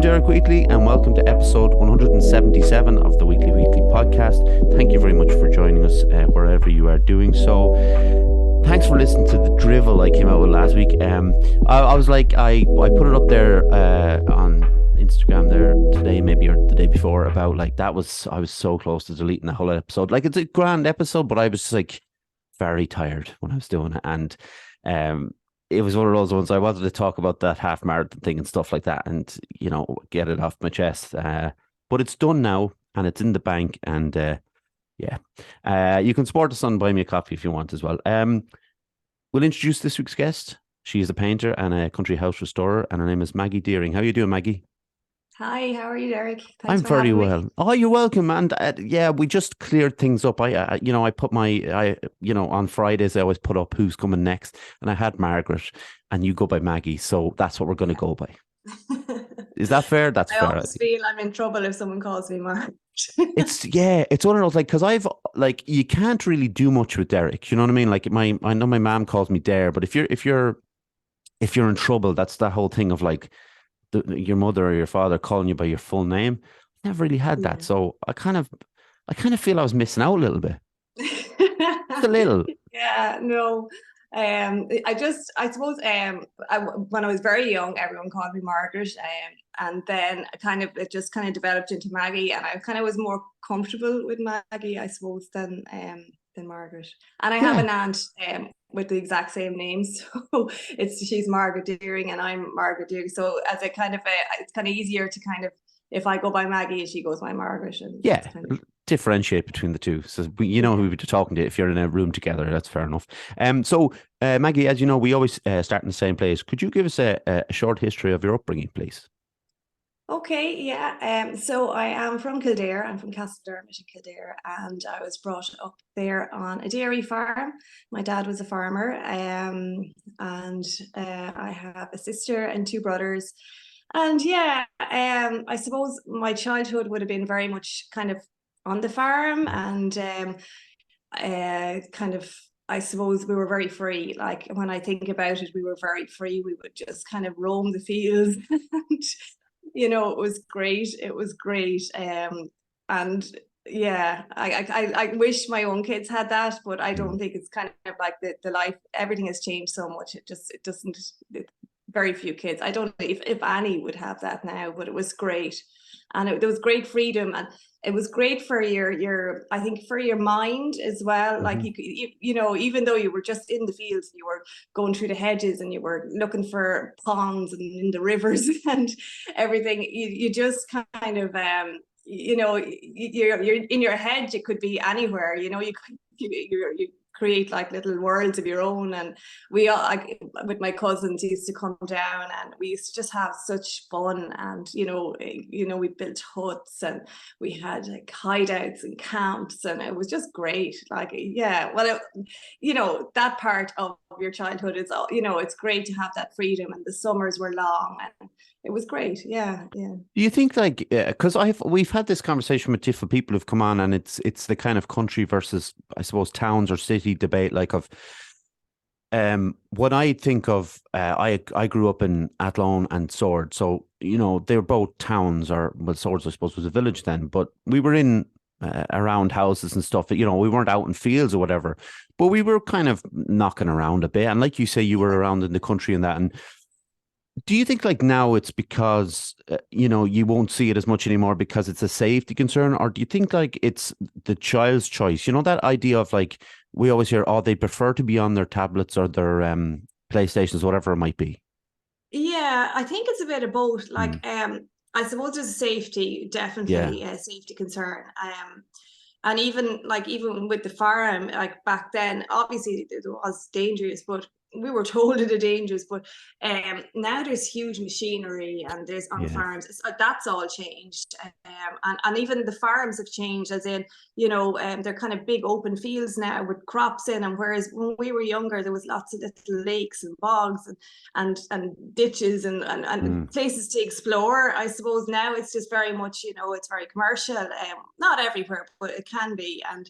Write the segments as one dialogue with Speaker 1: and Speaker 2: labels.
Speaker 1: I'm Derek Wheatley, and welcome to episode 177 of the Weekly podcast. Thank you very much for joining us wherever you are doing so. Thanks for listening to the drivel I came out with last week. I was like, I put it up there on Instagram there today, maybe, or the day before, about like I was so close to deleting the whole episode. Like, it's a grand episode, but I was just like very tired when I was doing it, and it was one of those ones I wanted to talk about, that half marathon thing and stuff like that, and get it off my chest. But it's done now, and it's in the bank, and you can support us on Buy Me a Coffee if you want as well. We'll introduce this week's guest. She is a painter and a country house restorer, and her name is Maggie Deering. How are you doing, Maggie?
Speaker 2: Hi, how are you, Derek? Thanks
Speaker 1: I'm
Speaker 2: for
Speaker 1: very
Speaker 2: having
Speaker 1: well.
Speaker 2: me.
Speaker 1: Oh, you're welcome. And we just cleared things up. I put on Fridays I always put up who's coming next, and I had Margaret, and you go by Maggie, so that's what we're going to go by. Is that fair? That's
Speaker 2: I
Speaker 1: fair.
Speaker 2: always feel I'm in trouble if someone calls me Mark.
Speaker 1: It's one of those, like, because you can't really do much with Derek. You know what I mean? Like, I know my mom calls me Dare, but if you're in trouble, that's that whole thing of like your mother or your father calling you by your full name. Never really had that,
Speaker 2: Yeah.
Speaker 1: so I kind of feel I was missing out a little bit. Just a little.
Speaker 2: Yeah, no. I suppose, when I was very young, everyone called me Margaret, and then it just kind of developed into Maggie, and I kind of was more comfortable with Maggie, I suppose, than Margaret. And I have
Speaker 1: Yeah.
Speaker 2: an aunt with the exact same name, so she's Margaret Deering, and I'm Margaret Deering. So as it's kind of easier to kind of, if I go by Maggie, she goes by Margaret, and
Speaker 1: Yeah,
Speaker 2: it's kind of,
Speaker 1: differentiate between the two. So who
Speaker 2: yeah.
Speaker 1: we'd be talking to if you're in a room together. That's fair enough. So Maggie, as you know, we always start in the same place. Could you give us a short history of your upbringing, please?
Speaker 2: Okay, yeah. So I am from Kildare. I'm from Castledermot in Kildare, and I was brought up there on a dairy farm. My dad was a farmer, and I have a sister and two brothers. And yeah, I suppose my childhood would have been very much kind of on the farm, and kind of, I suppose we were very free. Like, when I think about it, we were very free. We would just kind of roam the fields. And, it was great. It was great. And yeah, I wish my own kids had that, but I don't think it's kind of like the life. Everything has changed so much. It doesn't. Very few kids. I don't know if any would have that now, but it was great, and there was great freedom, and it was great for your I think for your mind as well. Like, you could, even though you were just in the fields, you were going through the hedges, and you were looking for ponds and in the rivers and everything. You just kind of you're in your head. You could be anywhere. You create like little worlds of your own. And we all, like, with my cousins, used to come down, and we used to just have such fun. And we built huts, and we had like hideouts and camps, and it was just great. Like, yeah, well, that part of your childhood is all, it's great to have that freedom, and the summers were long, and it was great. Yeah, yeah.
Speaker 1: Do you think, like, because we've had this conversation with different people who've come on, and it's the kind of country versus, I suppose, towns or city debate, like, of when I think of I grew up in Athlone and Swords, so they were both towns, or, well, Swords I suppose was a village then, but we were in around houses and stuff. We weren't out in fields or whatever, but we were kind of knocking around a bit. And like you say, you were around in the country and that. And do you think, like, now it's because you won't see it as much anymore because it's a safety concern, or do you think like it's the child's choice? That idea of, like, we always hear, oh, they prefer to be on their tablets or their PlayStations, whatever it might be.
Speaker 2: Yeah, I think it's a bit of both.
Speaker 1: Mm.
Speaker 2: Like, I suppose there's a safety,
Speaker 1: Yeah,
Speaker 2: definitely a safety concern. And even with the farm, like back then, obviously it was dangerous, but we were told it was dangerous. But now there's huge machinery, and there's on
Speaker 1: yeah.
Speaker 2: farms. That's all changed, and even the farms have changed, as in, they're kind of big open fields now with crops in them. Whereas when we were younger, there was lots of little lakes and bogs and ditches and
Speaker 1: Mm.
Speaker 2: places to explore. I suppose now it's just very much, it's very commercial. Not everywhere, but it can be. And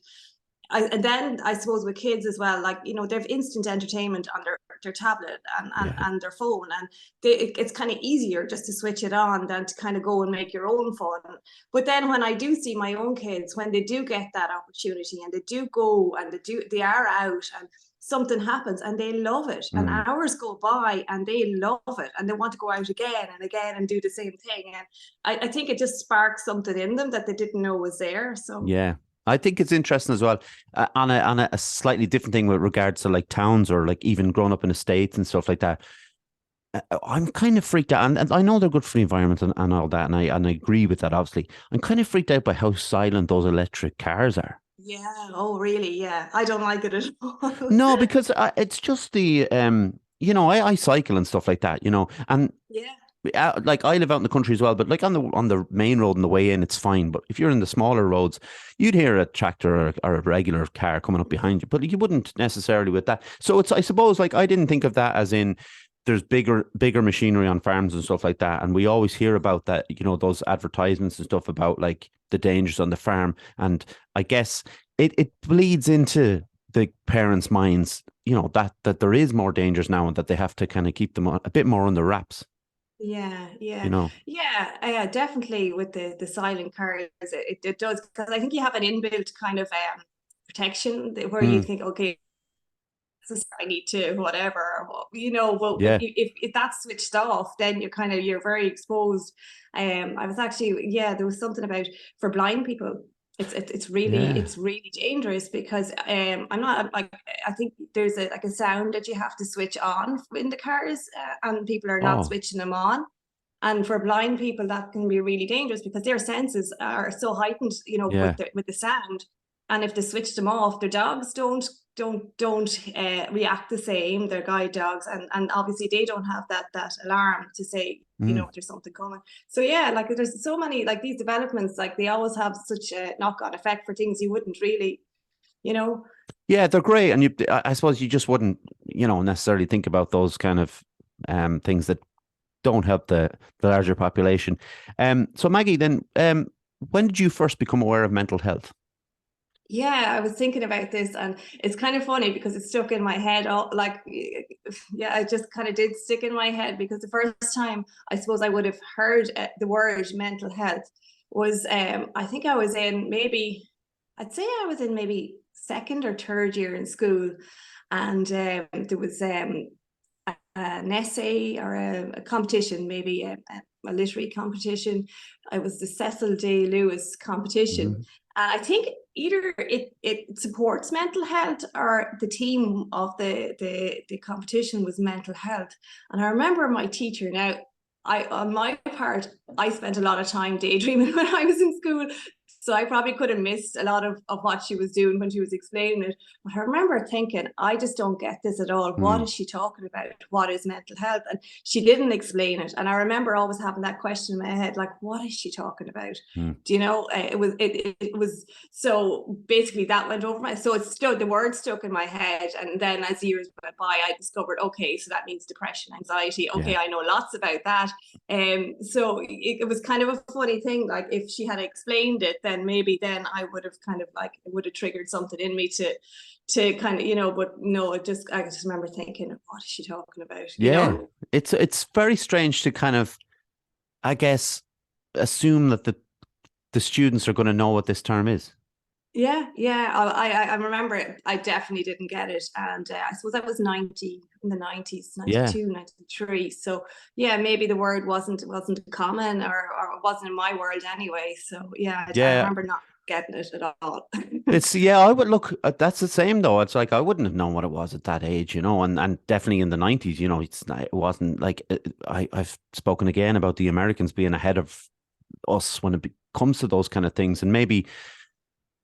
Speaker 2: and then I suppose with kids as well, like, you know, they have instant entertainment on their tablet
Speaker 1: Yeah.
Speaker 2: and their phone, and it's kind of easier just to switch it on than to kind of go and make your own fun. But then when I do see my own kids, when they do get that opportunity and they do go and they are out and something happens and they love it, and
Speaker 1: Mm.
Speaker 2: hours go by and they love it and they want to go out again and again and do the same thing. And I think it just sparks something in them that they didn't know was there. So
Speaker 1: Yeah. I think it's interesting as well, on a slightly different thing with regards to like towns or like even growing up in estates and stuff like that. I'm kind of freaked out, and I know they're good for the environment and all that, and I agree with that. Obviously, I'm kind of freaked out by how silent those electric cars are.
Speaker 2: yeah, oh really? Yeah, I don't like it at all.
Speaker 1: No, because it's just the I cycle and stuff like that, and
Speaker 2: Yeah.
Speaker 1: like I live out in the country as well, but like on the main road on the way in, it's fine. But if you're in the smaller roads, you'd hear a tractor or a regular car coming up behind you, but you wouldn't necessarily with that. So it's, I suppose, like I didn't think of that as in there's bigger machinery on farms and stuff like that, and we always hear about that, those advertisements and stuff about like the dangers on the farm, and I guess it bleeds into the parents' minds, that there is more dangers now and that they have to kind of keep them a bit more under wraps.
Speaker 2: Yeah,
Speaker 1: You
Speaker 2: yeah,
Speaker 1: know.
Speaker 2: yeah, yeah, definitely with the silent cars, it does, because I think you have an inbuilt kind of protection where you
Speaker 1: Mm,
Speaker 2: think, okay, I need to whatever, but
Speaker 1: yeah.
Speaker 2: if that's switched off, then you're very exposed. I was actually, yeah, there was something about for blind people.
Speaker 1: Yeah.
Speaker 2: It's really dangerous because I'm not like, I think there's a sound that you have to switch on in the cars, and people are not
Speaker 1: Oh,
Speaker 2: switching them on. And for blind people, that can be really dangerous because their senses are so heightened,
Speaker 1: yeah.
Speaker 2: with the sound. And if they switch them off, their dogs don't react the same. They're guide dogs, and obviously they don't have that alarm to say,
Speaker 1: Mm.
Speaker 2: there's something coming. So yeah, like there's so many like these developments, like they always have such a knock-on effect for things you wouldn't really, you know.
Speaker 1: Yeah, they're great, and I suppose you just wouldn't, necessarily think about those kind of things that don't help the larger population. So Maggie, then, when did you first become aware of mental health?
Speaker 2: Yeah, I was thinking about this, and it's kind of funny because it stuck in my head. All like, yeah, it just kind of did stick in my head because the first time I suppose I would have heard the word mental health was, I think I was in maybe, I'd say I was in maybe second or third year in school, and there was an essay or a competition, maybe a literary competition. It was the Cecil Day Lewis competition.
Speaker 1: Mm-hmm.
Speaker 2: And I think either it supports mental health or the theme of the competition was mental health. And I remember my teacher now, on my part, I spent a lot of time daydreaming when I was in school. So I probably could have missed a lot of what she was doing when she was explaining it. But I remember thinking, I just don't get this at all. What
Speaker 1: Mm.
Speaker 2: is she talking about? What is mental health? And she didn't explain it. And I remember always having that question in my head, like, what is she talking about?
Speaker 1: Mm.
Speaker 2: Do you know? It was so basically that went over my, so it stood, the word stuck in my head. And then as years went by, I discovered, okay, so that means depression, anxiety.
Speaker 1: Yeah.
Speaker 2: Okay, I know lots about that. So it was kind of a funny thing. Like if she had explained it, then maybe then I would have kind of like, it would have triggered something in me to kind of, but no, I just remember thinking, what is she talking about?
Speaker 1: Yeah. It's very strange to kind of, I guess, assume that the students are going to know what this term is.
Speaker 2: Yeah. I remember it. I definitely didn't get it, and I suppose I was 90 in the 90s,
Speaker 1: Yeah.
Speaker 2: 92, 93. So yeah, maybe the word wasn't common, or it wasn't in my world anyway. So yeah, I
Speaker 1: Yeah.
Speaker 2: remember not getting it at all.
Speaker 1: Yeah, I would look, that's the same though. It's like I wouldn't have known what it was at that age, and definitely in the 90s, it wasn't like, I've spoken again about the Americans being ahead of us when it comes to those kind of things. And maybe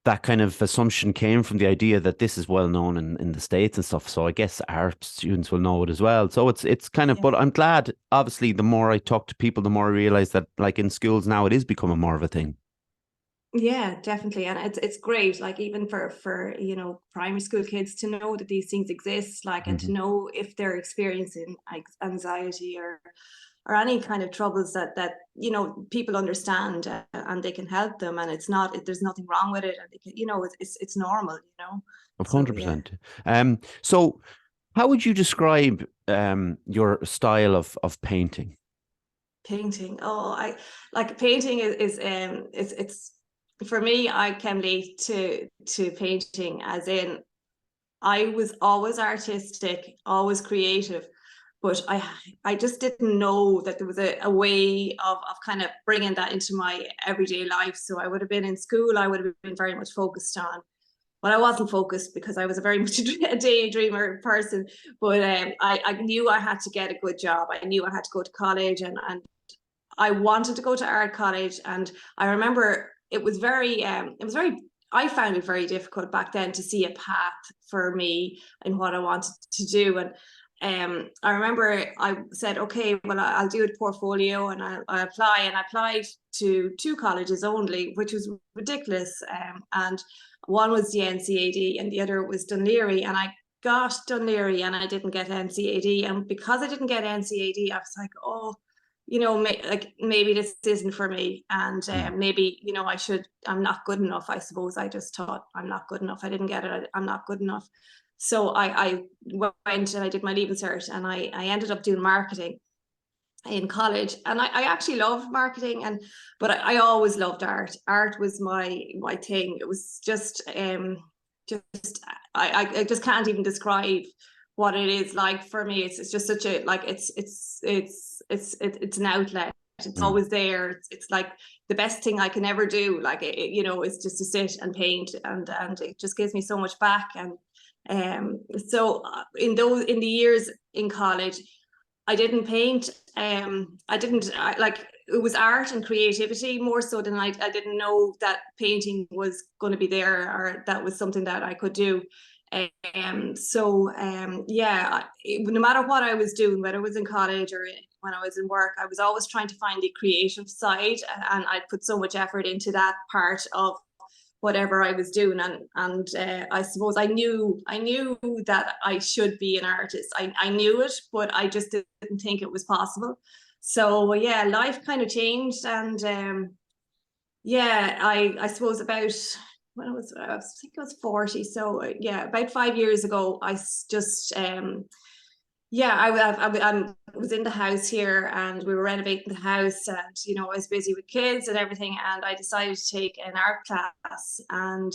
Speaker 1: that kind of assumption came from the idea that this is well known in the States and stuff. So I guess our students will know it as well. So it's kind of,
Speaker 2: Yeah.
Speaker 1: but I'm glad, obviously, the more I talk to people, the more I realize that like in schools now, it is becoming more of a thing.
Speaker 2: Yeah, definitely. And it's great, like even for primary school kids to know that these things exist, like, and to
Speaker 1: Hmm.
Speaker 2: know if they're experiencing like anxiety or any kind of troubles that you know, people understand, and they can help them, and it's not, there's nothing wrong with it, and they can, you know, it's normal, you know. So yeah.
Speaker 1: 100%. So how would you describe your style of painting?
Speaker 2: Painting. Oh, I like painting is it's for me, I came late to painting, as in I was always artistic, always creative, but I just didn't know that there was a way of kind of bringing that into my everyday life. So I would have been in school, I would have been very much focused on, well, I wasn't focused because I was a very much a daydreamer person, but I knew I had to get a good job. I knew I had to go to college, and I wanted to go to art college. And I remember it was very, I found it very difficult back then to see a path for me in what I wanted to do. And I remember I said, okay, well, I'll do a portfolio, and I apply, and I applied to 2 colleges only, which was ridiculous. And one was the NCAD and the other was Dunleary. And I got Dunleary and I didn't get NCAD. And because I didn't get NCAD, I was like, oh, you know, like maybe this isn't for me, and maybe, you know, I'm not good enough. I suppose I just thought I'm not good enough. I didn't get it. I'm not good enough. So I went and I did my leaving cert, and I ended up doing marketing in college, and I actually loved marketing, but I always loved art. Art was my thing. It was just just I just can't even describe what it is like for me. It's just such a, like, it's an outlet. It's
Speaker 1: Mm.
Speaker 2: always there. It's like the best thing I can ever do. Like, you know, is just to sit and paint, and it just gives me so much back. And so in the years in college, I didn't paint. Like, it was art and creativity more so than I didn't know that painting was going to be there, or that was something that I could do. Yeah, no matter what I was doing, whether it was in college or when I was in work, I was always trying to find the creative side, and I put so much effort into that part of whatever I was doing. And I suppose I knew that I should be an artist. I knew it, but I just didn't think it was possible. So yeah, life kind of changed, and yeah, I suppose about when I think I was 40. So yeah, about 5 years ago, I just yeah, I was in the house here, and we were renovating the house, and, you know, I was busy with kids and everything, and I decided to take an art class. And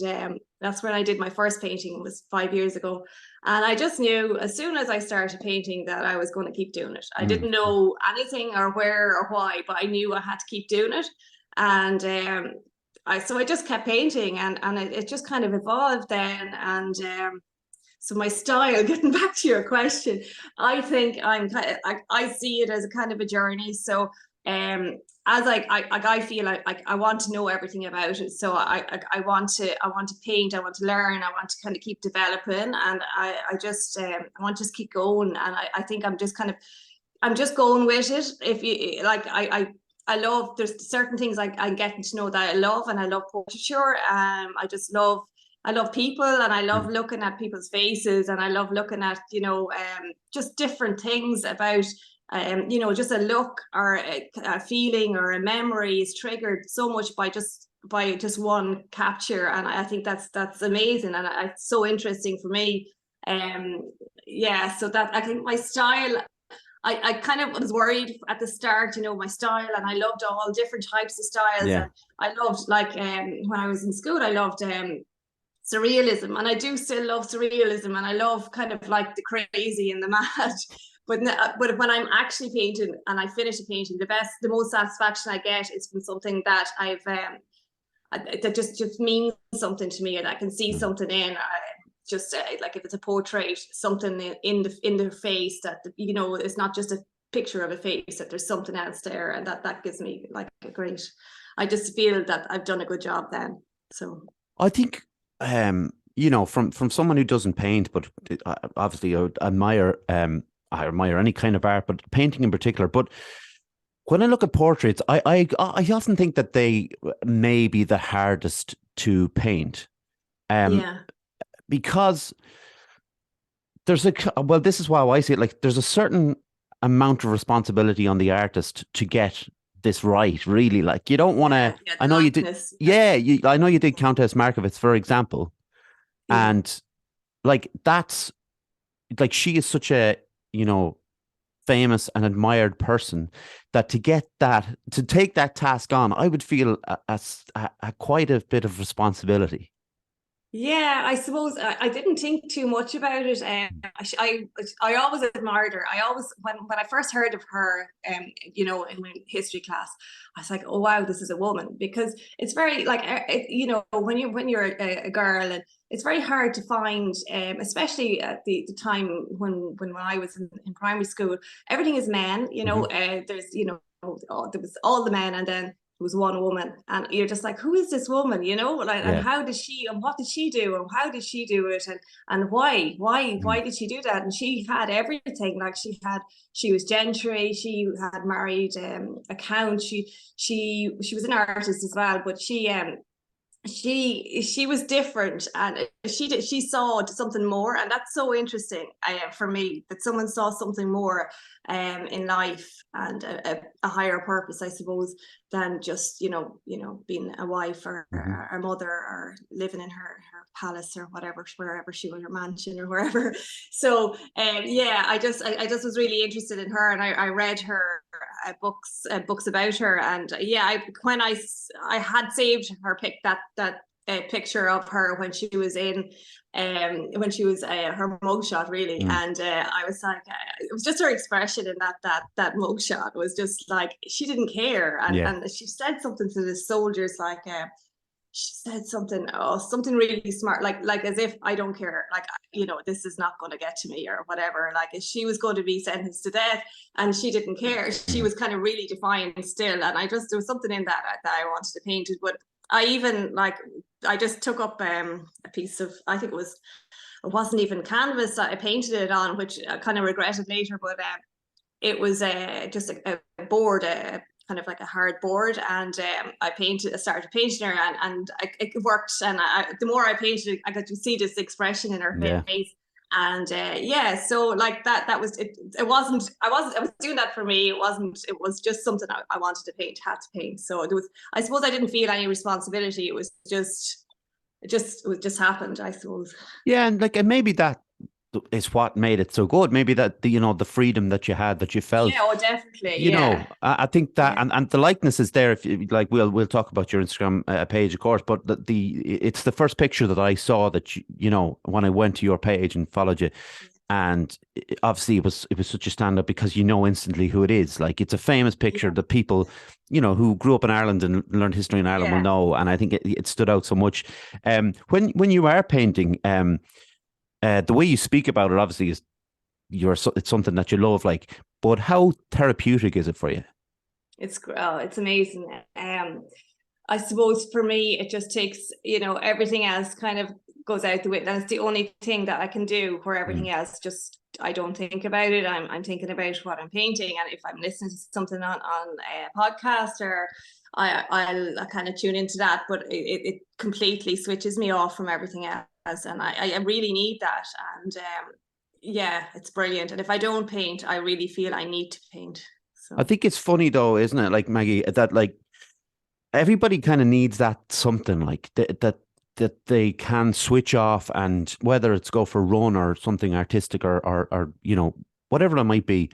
Speaker 2: that's when I did my first painting. It was 5 years ago, and I just knew as soon as I started painting that I was going to keep doing it. I
Speaker 1: Mm.
Speaker 2: didn't know anything or where or why, but I knew I had to keep doing it. And so I just kept painting, and it just kind of evolved then. And so my style, getting back to your question, I think I see it as a kind of a journey. So as I feel like I want to know everything about it. So I want to paint, I want to learn, I want to kind of keep developing, and I just I want to just keep going. And I think I'm just going with it. If you like, I love, there's certain things I'm getting to know that I love, and I love portraiture. I love people, and I love
Speaker 1: Mm.
Speaker 2: looking at people's faces, and I love looking at, you know, just different things about, you know, just a look or a feeling or a memory is triggered so much by just one capture. And I think that's amazing, and it's so interesting for me. Yeah, so that, I think my style, I kind of was worried at the start, you know, my style, and I loved all different types of styles.
Speaker 1: Yeah.
Speaker 2: And I loved, like, when I was in school, I loved surrealism, and I do still love surrealism, and I love kind of like the crazy and the mad. But when I'm actually painting and I finish a painting, the most satisfaction I get is from something that I've that just means something to me, and I can see
Speaker 1: Mm.
Speaker 2: something in. Just like if it's a portrait, something in the face that, you know, it's not just a picture of a face, that there's something else there, and that gives me like a great. I just feel that I've done a good job then. So
Speaker 1: I think, you know, from someone who doesn't paint, but obviously I admire any kind of art, but painting in particular. But when I look at portraits, I often think that they may be the hardest to paint,
Speaker 2: yeah,
Speaker 1: because there's well, this is how I see it. Like, there's a certain amount of responsibility on the artist to get this right, really. Like, you don't want to,
Speaker 2: Yeah,
Speaker 1: I
Speaker 2: the
Speaker 1: know you did,
Speaker 2: likeness.
Speaker 1: I know you did Countess Markovitz, for example,
Speaker 2: Yeah.
Speaker 1: and like, that's, like, she is such a, you know, famous and admired person, that to take that task on, I would feel a quite a bit of responsibility.
Speaker 2: Yeah, I suppose I didn't think too much about it. I always admired her. I always, when I first heard of her, you know, in my history class, I was like, oh wow, this is a woman, because it's very like, you know, when you're a girl, and it's very hard to find, especially at the time when I was in primary school, everything is men. You know, there's, you know, there was all the men, and then was one woman, and you're just like, who is this woman, you know, like, and
Speaker 1: Yeah.
Speaker 2: how did she, and what did she do, and how did she do it, and why did she do that? And she had everything. Like, she was gentry, she had married a count, she was an artist as well, but she was different, and she saw something more, and that's so interesting for me, that someone saw something more in life, and a higher purpose, I suppose, than just, you know, being a wife, or a mother, or living in her palace, or whatever, wherever she was, her mansion, or wherever. So yeah, I just was really interested in her, and I read her books about her, and yeah, when I had saved her that picture of her when she was in her mugshot, really. And I was like, it was just her expression in that mugshot was just like, she didn't care, and she said something to the soldiers, like she said something really smart, like as if, I don't care, like, you know, this is not going to get to me, or whatever, like, if she was going to be sentenced to death, and she didn't care, she was kind of really defiant still. And there was something in that I wanted to paint it. But I even, like, I just took up a piece of, I think it wasn't even canvas that I painted it on, which I kind of regretted later, but it was just a board, kind of like a hard board, and I started painting her, and it worked. And the more I painted it, I got to see this expression in her face. And yeah, so like that was it. I was doing that for me. It was just something I wanted to paint, had to paint. So I suppose I didn't feel any responsibility. It just happened, I suppose.
Speaker 1: Yeah, and like, and maybe that is what made it so good. Maybe that the freedom that you had, that you felt.
Speaker 2: Yeah, oh, definitely.
Speaker 1: You know, I think that,
Speaker 2: Yeah.
Speaker 1: and the likeness is there. If you like, we'll talk about your Instagram page, of course. But it's the first picture that I saw, that you know, when I went to your page and followed you, and obviously it was such a stand up, because you know instantly who it is. Like, it's a famous picture that people, you know, who grew up in Ireland and learned history in Ireland will know. And I think it stood out so much. When you are painting, the way you speak about it, obviously, is it's something that you love, like, but how therapeutic is it for you?
Speaker 2: It's amazing. I suppose for me, it just takes, you know, everything else kind of goes out the window. That's the only thing that I can do, where everything else just, I don't think about it. I'm thinking about what I'm painting, and if I'm listening to something on a podcast, or I'll kind of tune into that, but it completely switches me off from everything else, and I really need that. And yeah, it's brilliant. And if I don't paint, I really feel I need to paint. So
Speaker 1: I think it's funny though, isn't it? Like, Maggie, that like everybody kind of needs that something, like that they can switch off, and whether it's go for a run or something artistic, or you know, whatever it might be.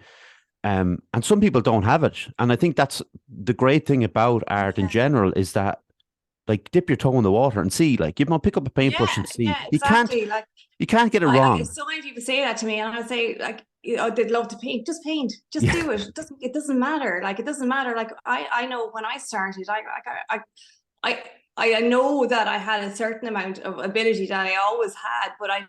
Speaker 1: And some people don't have it, and I think that's the great thing about art in general, is that, like, dip your toe in the water and see, like, you know, pick up a paintbrush and see.
Speaker 2: exactly. Like,
Speaker 1: You can't get it
Speaker 2: I
Speaker 1: wrong.
Speaker 2: so many people say that to me, and I say, like, you know, they'd love to paint. Just paint. Just
Speaker 1: Yeah.
Speaker 2: do it. It doesn't matter. Like, it doesn't matter. Like, I know when I started, I know that I had a certain amount of ability that I always had, but I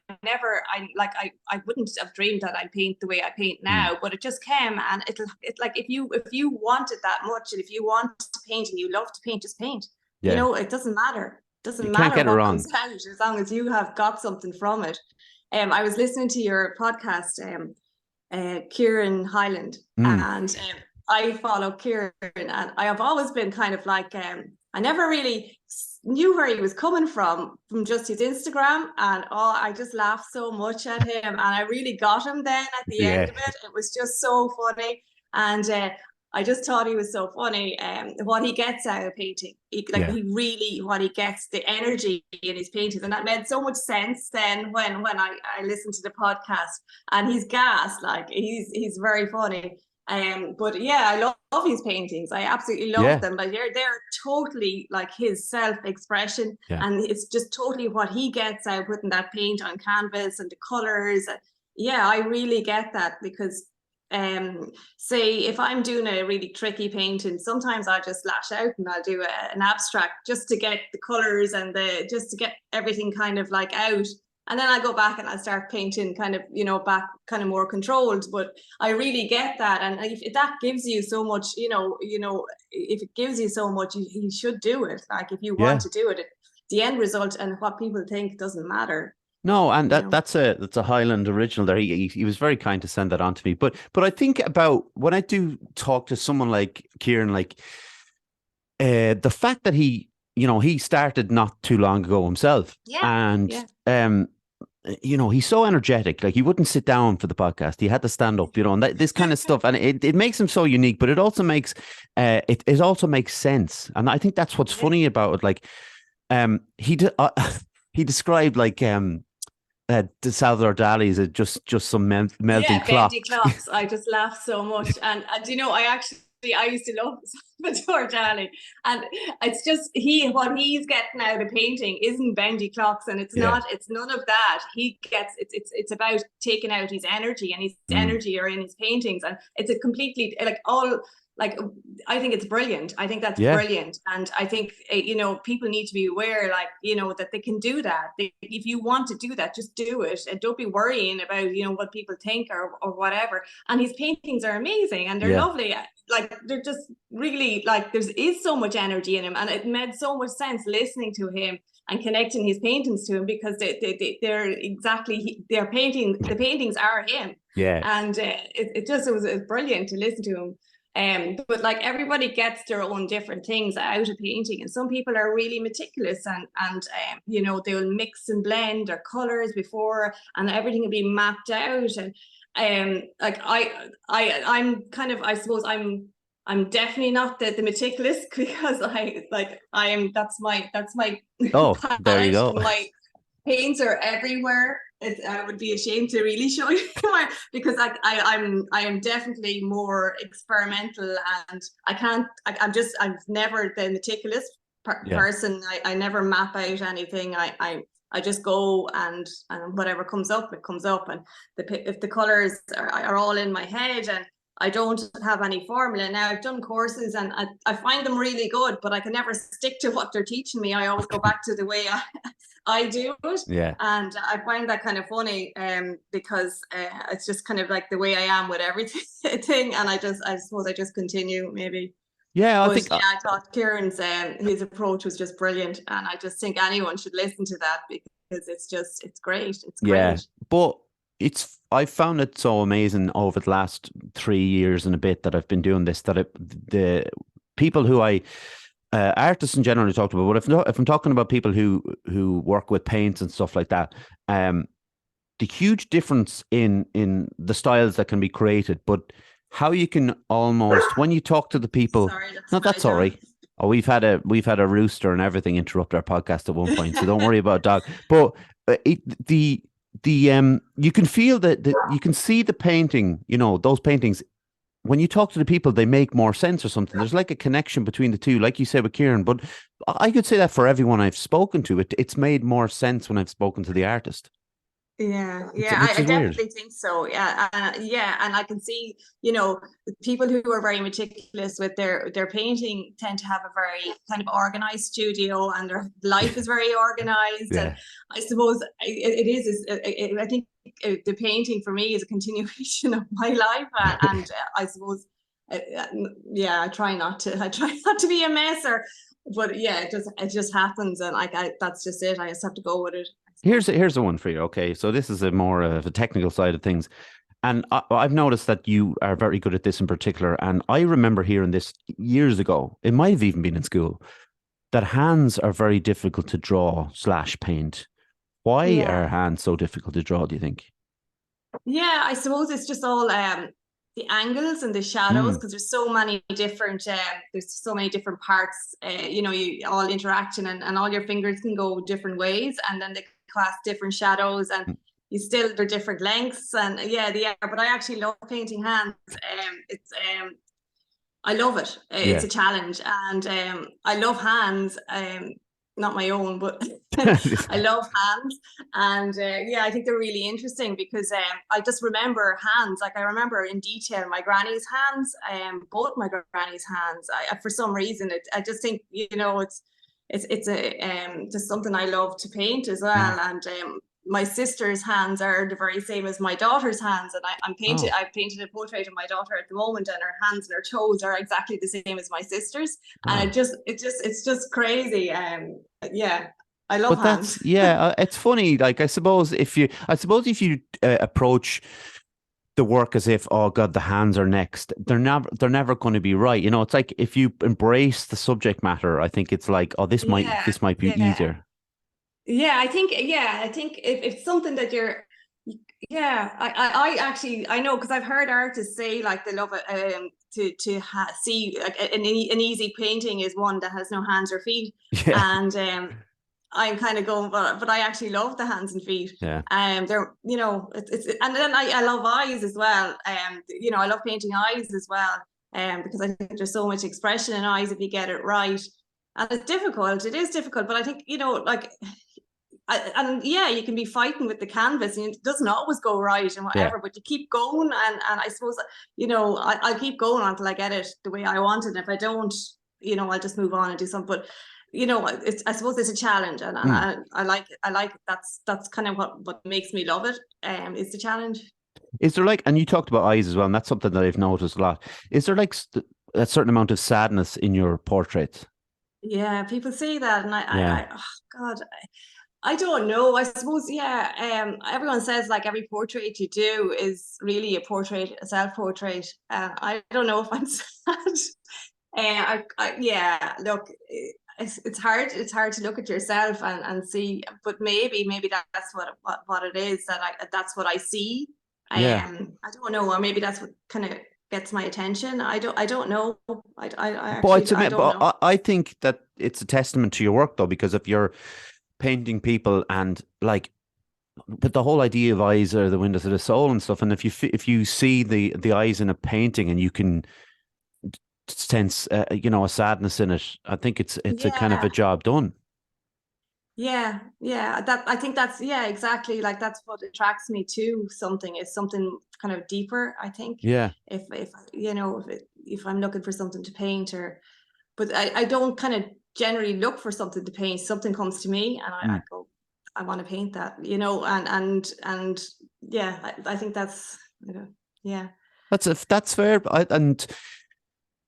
Speaker 2: wouldn't have dreamed that I'd paint the way I paint now. But it just came, and it's like, if you want it that much, and if you want to paint and you love to paint, just paint. You
Speaker 1: Yeah.
Speaker 2: know, it doesn't matter. It doesn't
Speaker 1: You can't
Speaker 2: matter
Speaker 1: get it
Speaker 2: what
Speaker 1: wrong.
Speaker 2: comes out, as long as you have got something from it. I was listening to your podcast, Kieran Highland, and I follow Kieran, and I have always been kind of like, I never really knew where he was coming from just his Instagram, and I just laughed so much at him, and I really got him then at the end of it. It was just so funny, and I just thought he was so funny. What he gets out of painting, he really, what he gets, the energy in his paintings, and that made so much sense then when I listened to the podcast. And he's gas, like he's very funny. But yeah, I love his paintings. I absolutely love them. But they're totally like his self-expression, and it's just totally what he gets out putting that paint on canvas and the colors. Yeah, I really get that, because say if I'm doing a really tricky painting, sometimes I just lash out and I'll do an abstract just to get the colors and just to get everything kind of like out. And then I go back and I start painting kind of, back kind of more controlled. But I really get that. And if that gives you so much, if it gives you so much, you should do it. Like if you want to do it, the end result and what people think doesn't matter.
Speaker 1: No, and that's a Highland original there. He was very kind to send that on to me. But I think about when I do talk to someone like Kieran, like the fact that he started not too long ago himself. And he's so energetic. Like he wouldn't sit down for the podcast. He had to stand up, and this kind of stuff. And it makes him so unique, but it also makes it also makes sense. And I think that's what's funny about it. Like he described like Salvador Dali is just some melting clock.
Speaker 2: Bendy clocks. I just laugh so much, and I used to love Salvador Dali, and it's just what he's getting out of painting isn't bendy clocks, and it's none of that. He gets it's about taking out his energy, and his energy are in his paintings, and it's a completely I think it's brilliant. I think that's brilliant. And I think, people need to be aware, that they can do that. If you want to do that, just do it. And don't be worrying about, what people think or whatever. And his paintings are amazing and they're lovely. Like, they're just really, there is so much energy in him. And it made so much sense listening to him and connecting his paintings to him, because they're exactly, the paintings are him.
Speaker 1: Yeah.
Speaker 2: And it was brilliant to listen to him. But everybody gets their own different things out of painting, and some people are really meticulous and they'll mix and blend their colors before, and everything will be mapped out. And I'm definitely not the meticulous, because that's my
Speaker 1: there you go.
Speaker 2: My paints are everywhere. I would be ashamed to really show you because I am definitely more experimental, and I'm never the meticulous person. I never map out anything. I just go and whatever comes up, it comes up. And if the colors are all in my head, and I don't have any formula. Now I've done courses and I find them really good, but I can never stick to what they're teaching me. I always go back to the way I do it.
Speaker 1: Yeah.
Speaker 2: And I find that kind of funny because it's just kind of like the way I am with everything. And I suppose I just continue maybe.
Speaker 1: Yeah,
Speaker 2: I thought Kieran's his approach was just brilliant, and I just think anyone should listen to that, because it's great. It's great.
Speaker 1: Yeah, but I found it so amazing over the last 3 years and a bit that I've been doing this, that the people who artists in general talked about, but if I'm talking about people who work with paints and stuff like that, the huge difference in the styles that can be created, but how you can almost, when you talk to the people, that's all right. Oh, we've had a rooster and everything interrupt our podcast at one point, so don't worry about dog. But you can feel that you can see the painting, those paintings. When you talk to the people, they make more sense or something. There's like a connection between the two, like you said with Kieran. But I could say that for everyone I've spoken to, it's made more sense when I've spoken to the artist.
Speaker 2: Yeah, I definitely think so. Yeah, and I can see, people who are very meticulous with their painting tend to have a very kind of organized studio, and their life is very organized. Yeah. And I suppose I think the painting for me is a continuation of my life, and I suppose, I try not to be a mess, but yeah, it just happens, and that's just it. I just have to go with it.
Speaker 1: Here's the one for you. Okay, so this is a more of a technical side of things, and I've noticed that you are very good at this in particular. And I remember hearing this years ago. It might have even been in school. that hands are very difficult to draw / paint. Why are
Speaker 2: Yeah.
Speaker 1: hands so difficult to draw, do you think?
Speaker 2: Yeah, I suppose it's just all the angles and the shadows,
Speaker 1: Mm.
Speaker 2: because there's so many different parts, you all interacting, and all your fingers can go different ways, and then they cast different shadows, and they're different lengths, and yeah, but I actually love painting hands. It's I love it. It's
Speaker 1: Yeah.
Speaker 2: a challenge, and I love hands. Not my own, but I love hands, and yeah, I think they're really interesting because I just remember hands. Like I remember in detail my granny's hands, both my granny's hands. For some reason, I just think it's a just something I love to paint as
Speaker 1: Yeah.
Speaker 2: well, and my sister's hands are the very same as my daughter's hands, and
Speaker 1: Oh.
Speaker 2: I've painted a portrait of my daughter at the moment, and her hands and her toes are exactly the same as my sister's, and
Speaker 1: Ah.
Speaker 2: it's just crazy. Yeah, I love
Speaker 1: But that's,
Speaker 2: hands.
Speaker 1: yeah, it's funny. Like, I suppose if you approach the work as if, oh God, the hands are next, they're never going to be right. You know, it's like if you embrace the subject matter, I think it's like, oh,
Speaker 2: Yeah,
Speaker 1: this might be
Speaker 2: yeah,
Speaker 1: easier.
Speaker 2: I think if it's something that you're, yeah, I actually I know, because I've heard artists say like they love it, see like an easy painting is one that has no hands or feet,
Speaker 1: Yeah.
Speaker 2: and I'm kind of going, but I actually love the hands and feet.
Speaker 1: Yeah.
Speaker 2: They're, and then I love eyes as well. I love painting eyes as well. Because I think there's so much expression in eyes if you get it right. And it's difficult. It is difficult, but I think, like, and yeah, you can be fighting with the canvas, and it doesn't always go right and
Speaker 1: Yeah.
Speaker 2: whatever, but you keep going, and I suppose, I'll keep going until I get it the way I want it. And if I don't, I'll just move on and do something. But I suppose it's a challenge, and
Speaker 1: Mm.
Speaker 2: I like it. That's kind of what makes me love it. It's the challenge.
Speaker 1: Is there like, and you talked about eyes as well, and that's something that I've noticed a lot. Is there like a certain amount of sadness in your portraits?
Speaker 2: Yeah, people say that, and
Speaker 1: Yeah.
Speaker 2: oh God, I don't know. I suppose, yeah. Everyone says like every portrait you do is really a self-portrait. I don't know if I'm sad. Yeah. Look, it's hard. It's hard to look at yourself and see. But maybe that's what it is. That's what I see.
Speaker 1: Yeah.
Speaker 2: I don't know, or maybe that's what kind of gets my attention. I don't know. I
Speaker 1: But
Speaker 2: actually I don't know.
Speaker 1: I think that it's a testament to your work though, because if you're painting people and like, but the whole idea of eyes are the windows of the soul and stuff, and if you see the eyes in a painting and you can sense a sadness in it, I think it's a kind of a
Speaker 2: Yeah.
Speaker 1: job done.
Speaker 2: Yeah. That I think that's, yeah, exactly. Like that's what attracts me to something, is something kind of deeper, I think.
Speaker 1: Yeah.
Speaker 2: If I'm looking for something to paint, but I don't kind of generally look for something to paint. Something comes to me, and I
Speaker 1: Mm.
Speaker 2: go, I want to paint that, and yeah, I think that's, yeah.
Speaker 1: That's fair. And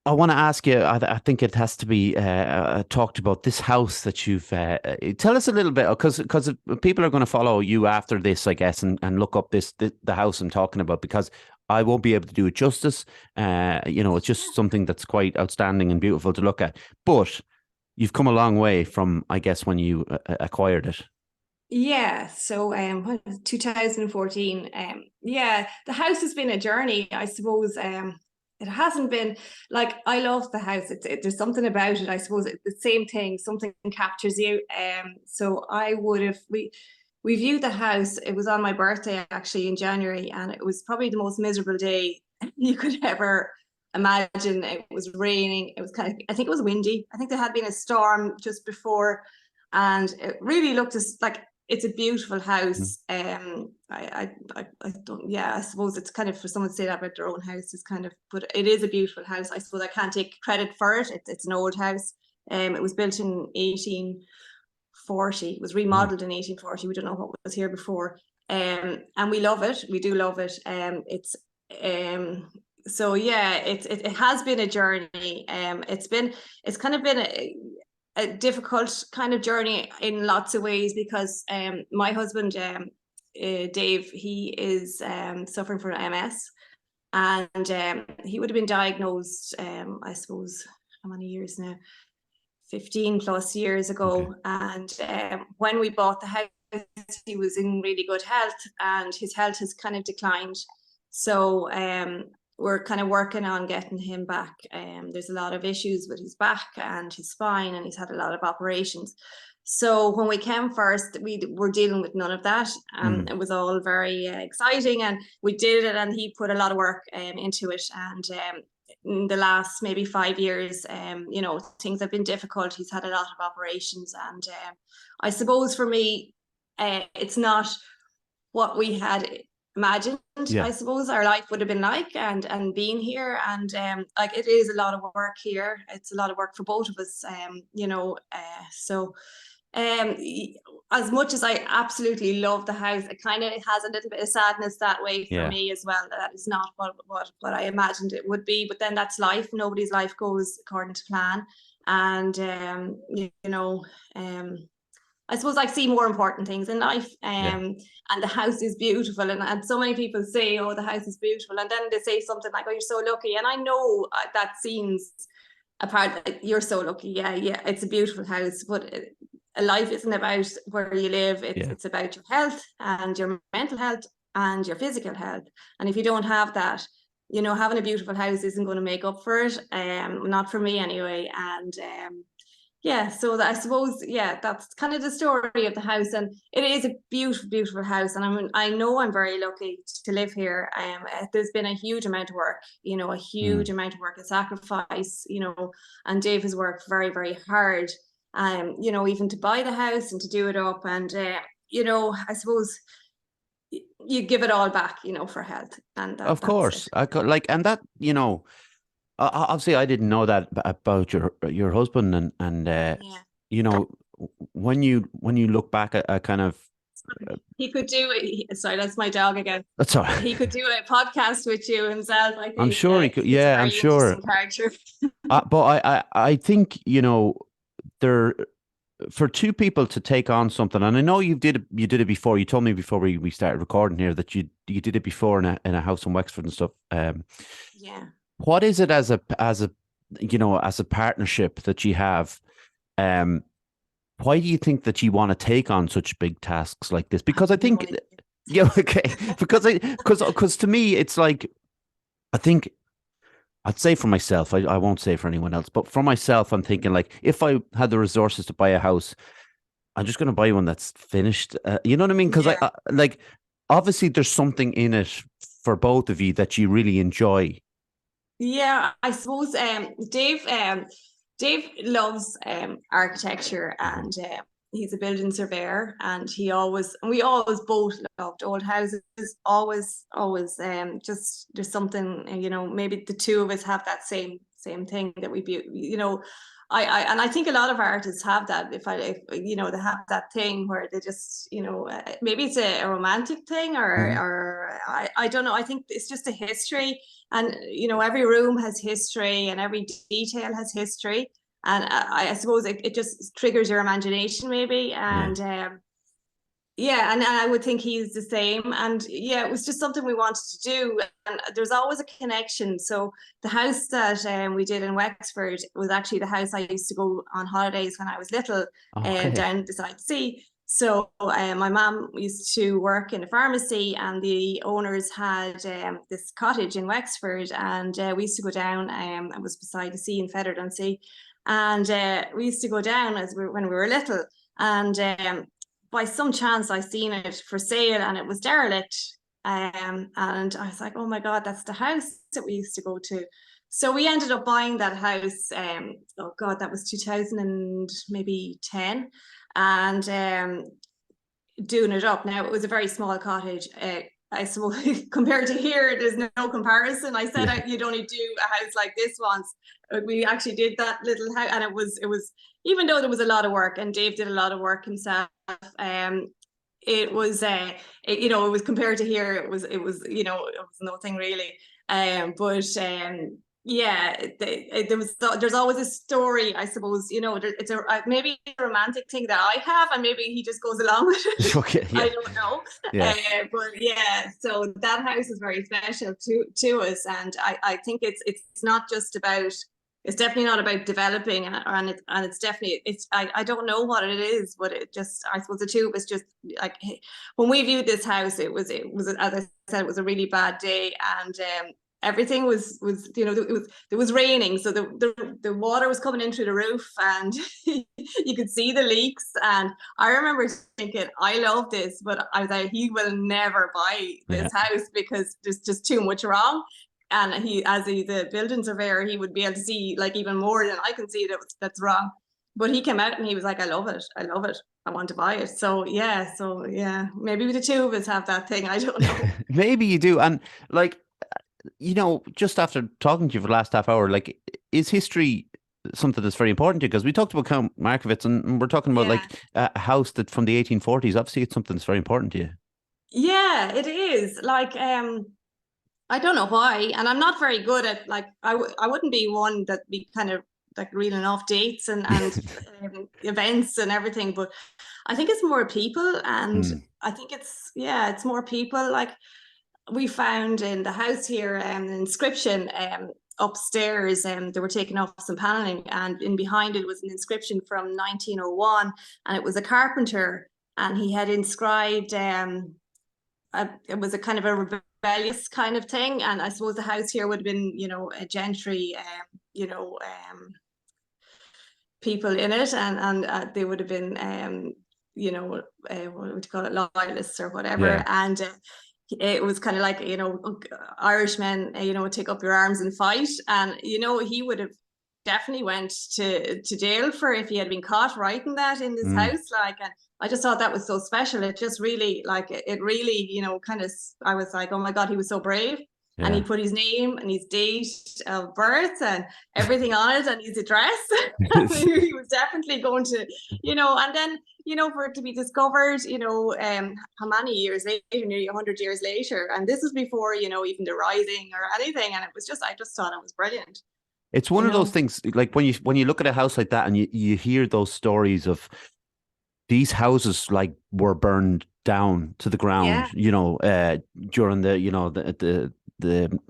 Speaker 1: I want to ask you. I think it has to be talked about this house that you've. Tell us a little bit, because people are going to follow you after this, I guess, and look up the house I'm talking about, because I won't be able to do it justice. It's just something that's quite outstanding and beautiful to look at. But you've come a long way from, I guess, when you acquired it.
Speaker 2: Yeah, so 2014. Yeah, the house has been a journey, I suppose. It hasn't been like, I love the house. There's something about it. I suppose it's the same thing. Something captures you. So we viewed the house. It was on my birthday actually in January, and it was probably the most miserable day you could ever imagine. It was raining. It was I think it was windy. I think there had been a storm just before, and it really looked like it's a beautiful
Speaker 1: Mm.
Speaker 2: house. I don't, yeah, I suppose it's kind of, for someone to say that about their own house is kind of, but it is a beautiful house. I suppose I can't take credit for it. It's an old house. It was built in 1840. It was
Speaker 1: Mm.
Speaker 2: remodeled in 1840. We don't know what was here before. And we love it. We do love it. So yeah, it has been a journey. It's kind of been a difficult kind of journey in lots of ways, because my husband, Dave, he is suffering from MS, and he would have been diagnosed, I suppose, how many years now? 15 plus years ago. And when we bought the house, he was in really good health, and his health has kind of declined. So we're kind of working on getting him back. There's a lot of issues with his back and his spine, and he's had a lot of operations. So when we came first, we were dealing with none of that. It was all very exciting, and we did it, and he put a lot of work into it. And in the last maybe 5 years, you know, things have been difficult. He's had a lot of operations, and I suppose for me, it's not what we had imagined. I suppose our life would have been like, and being here, and like, it is a lot of work here. It's a lot of work for both of us, you know. So as much as I absolutely love the house, it kind of has a little bit of sadness that way for me as well. That is not what I imagined it would be. But then that's life. Nobody's life goes according to plan. And you know, I suppose I see more important things in life. And the house is beautiful. And so many people say, oh, the house is beautiful. And then they say something like, oh, you're so lucky. And I know that seems a part, like, you're so lucky. Yeah, it's a beautiful house. But life isn't about where you live. It's about your health and your mental health and your physical health. And if you don't have that, you know, having a beautiful house isn't going to make up for it. Not for me anyway. And so I suppose, that's kind of the story of the house. And it is a beautiful, beautiful house. And I know I'm very lucky to live here. There's been a huge amount of work, you know, a huge amount of work, a sacrifice, you know, and Dave has worked very, very hard, you know, even to buy the house and to do it up. And, you know, I suppose you give it all back, you know, for health. And
Speaker 1: of course, and that, you know, obviously I didn't know that about your husband, and you know, when you look back at kind of,
Speaker 2: he could do it. Sorry, that's my dog again.
Speaker 1: That's all right.
Speaker 2: He could do a podcast with you himself, I think.
Speaker 1: I'm sure he could. Yeah, I'm sure. But I think, you know, for two people to take on something, and I know you did it before. You told me before we started recording here that you did it before in a house in Wexford and stuff. What is it as a you know, as a partnership that you have? Why do you think that you want to take on such big tasks like this? Because I think, because to me it's like, I think, I'd say for myself, I won't say for anyone else, but for myself, I'm thinking, like, if I had the resources to buy a house, I'm just going to buy one that's finished. You know what I mean? Because I like, obviously there's something in it for both of you that you really enjoy.
Speaker 2: Yeah, I suppose Dave loves architecture, and he's a building surveyor, and we always both loved old houses. Always just, there's something, you know, maybe the two of us have that same thing that we, you know, I think a lot of artists have that. If you know, they have that thing where they just, you know, maybe it's a romantic thing, or I don't know. I think it's just a history, and you know, every room has history, and every detail has history, and I suppose it just triggers your imagination, maybe, and and I would think he's the same. And it was just something we wanted to do, and there's always a connection. So the house that we did in Wexford was actually the house I used to go on holidays when I was little, down beside the sea. So my mom used to work in a pharmacy, and the owners had this cottage in Wexford, and we used to go down. It was beside the sea in Feather-on-Sea, and we used to go down when we were little, and by some chance I seen it for sale, and it was derelict. And I was like, oh my God, that's the house that we used to go to. So we ended up buying that house. Oh God, that was 2010, and doing it up. Now, it was a very small cottage. I suppose compared to here, there's no comparison. I said you'd only do a house like this once. We actually did that little house, and it was even though there was a lot of work, and Dave did a lot of work himself, it was you know, it was compared to here, it was you know, it was nothing really. There's always a story, I suppose, you know. It's maybe a romantic thing that I have, and maybe he just goes along with it. I don't know. So that house is very special to us, and I think it's not just about it's definitely not about developing, and it's definitely, I don't know what it is, but it just, I suppose the two of us just, like, when we viewed this house, it was, as I said, it was a really bad day, and everything was it was raining, so the water was coming in through the roof, and you could see the leaks. And I remember thinking, I love this, but I was like, he will never buy this house because there's just too much wrong. And he, as he's a building surveyor, he would be able to see, like, even more than I can see that's wrong. But he came out and he was like, I love it, I want to buy it. So yeah, maybe the two of us have that thing, I don't know.
Speaker 1: Maybe you do. And like, just after talking to you for the last half hour, like, is history something that's very important to you? Because we talked about Count Markovitz, and we're talking about like a house that from the 1840s. Obviously, it's something that's very important to you.
Speaker 2: Yeah, it is. Like, I don't know why, and I'm not very good at, like, I wouldn't be one that be kind of like reeling off dates and events and everything, but I think it's more people, and I think it's more people. Like, we found in the house here an inscription upstairs, and they were taking off some paneling, and in behind it was an inscription from 1901, and it was a carpenter, and he had inscribed it was a kind of a rebellious kind of thing, and I suppose the house here would have been, a gentry, people in it, and they would have been, what would you call it, loyalists or whatever, and it was kind of like, Irishmen, would take up your arms and fight, and he would have definitely went to jail for if he had been caught writing that in this house, like, and I just thought that was so special. It just really, like, it really, kind of, I was like, oh my God, he was so brave. Yeah. And he put his name and his date of birth and everything on it, and his address. He was definitely going to, and then, for it to be discovered, how many years later, nearly 100 years later. And this was before, even the Rising or anything. And it was just, I just thought it was brilliant.
Speaker 1: It's one of those things, like when you look at a house like that and you hear those stories of these houses, like, were burned down to the ground, during the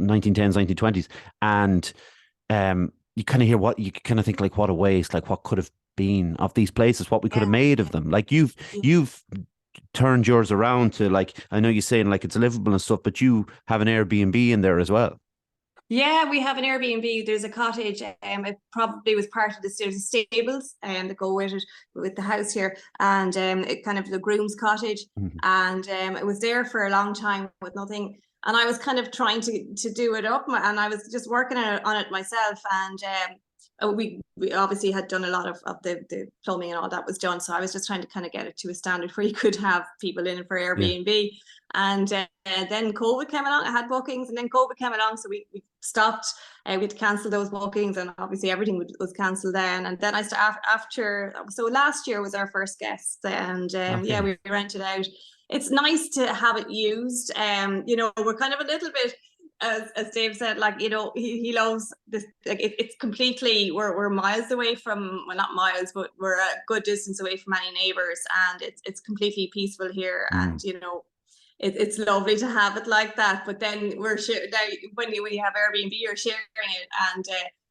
Speaker 1: 1910s, 1920s, and you kind of hear you kind of think, like, what a waste, like, what could have been of these places, what we could have made of them. Like, you've turned yours around to, like, I know you're saying, like, it's livable and stuff, but you have an Airbnb in there as well.
Speaker 2: Yeah, we have an Airbnb. There's a cottage. It probably was part of the stables that go with it, with the house here, and it kind of the groom's cottage. And it was there for a long time with nothing. And I was kind of trying to do it up, and I was just working on it myself. And we obviously had done a lot of the plumbing and all that was done. So I was just trying to kind of get it to a standard where you could have people in it for Airbnb. Yeah. And then COVID came along. I had bookings, and then COVID came along, so we stopped. We had to cancel those bookings, and obviously everything was cancelled then. And then I started after. So last year was our first guest, and yeah, we rented out. It's nice to have it used. We're kind of a little bit, as Dave said, like, he loves this. Like, it's completely, we're miles away from, well, not miles, but we're a good distance away from any neighbours, and it's completely peaceful here, and it's lovely to have it like that. But then when you have Airbnb, you're sharing it,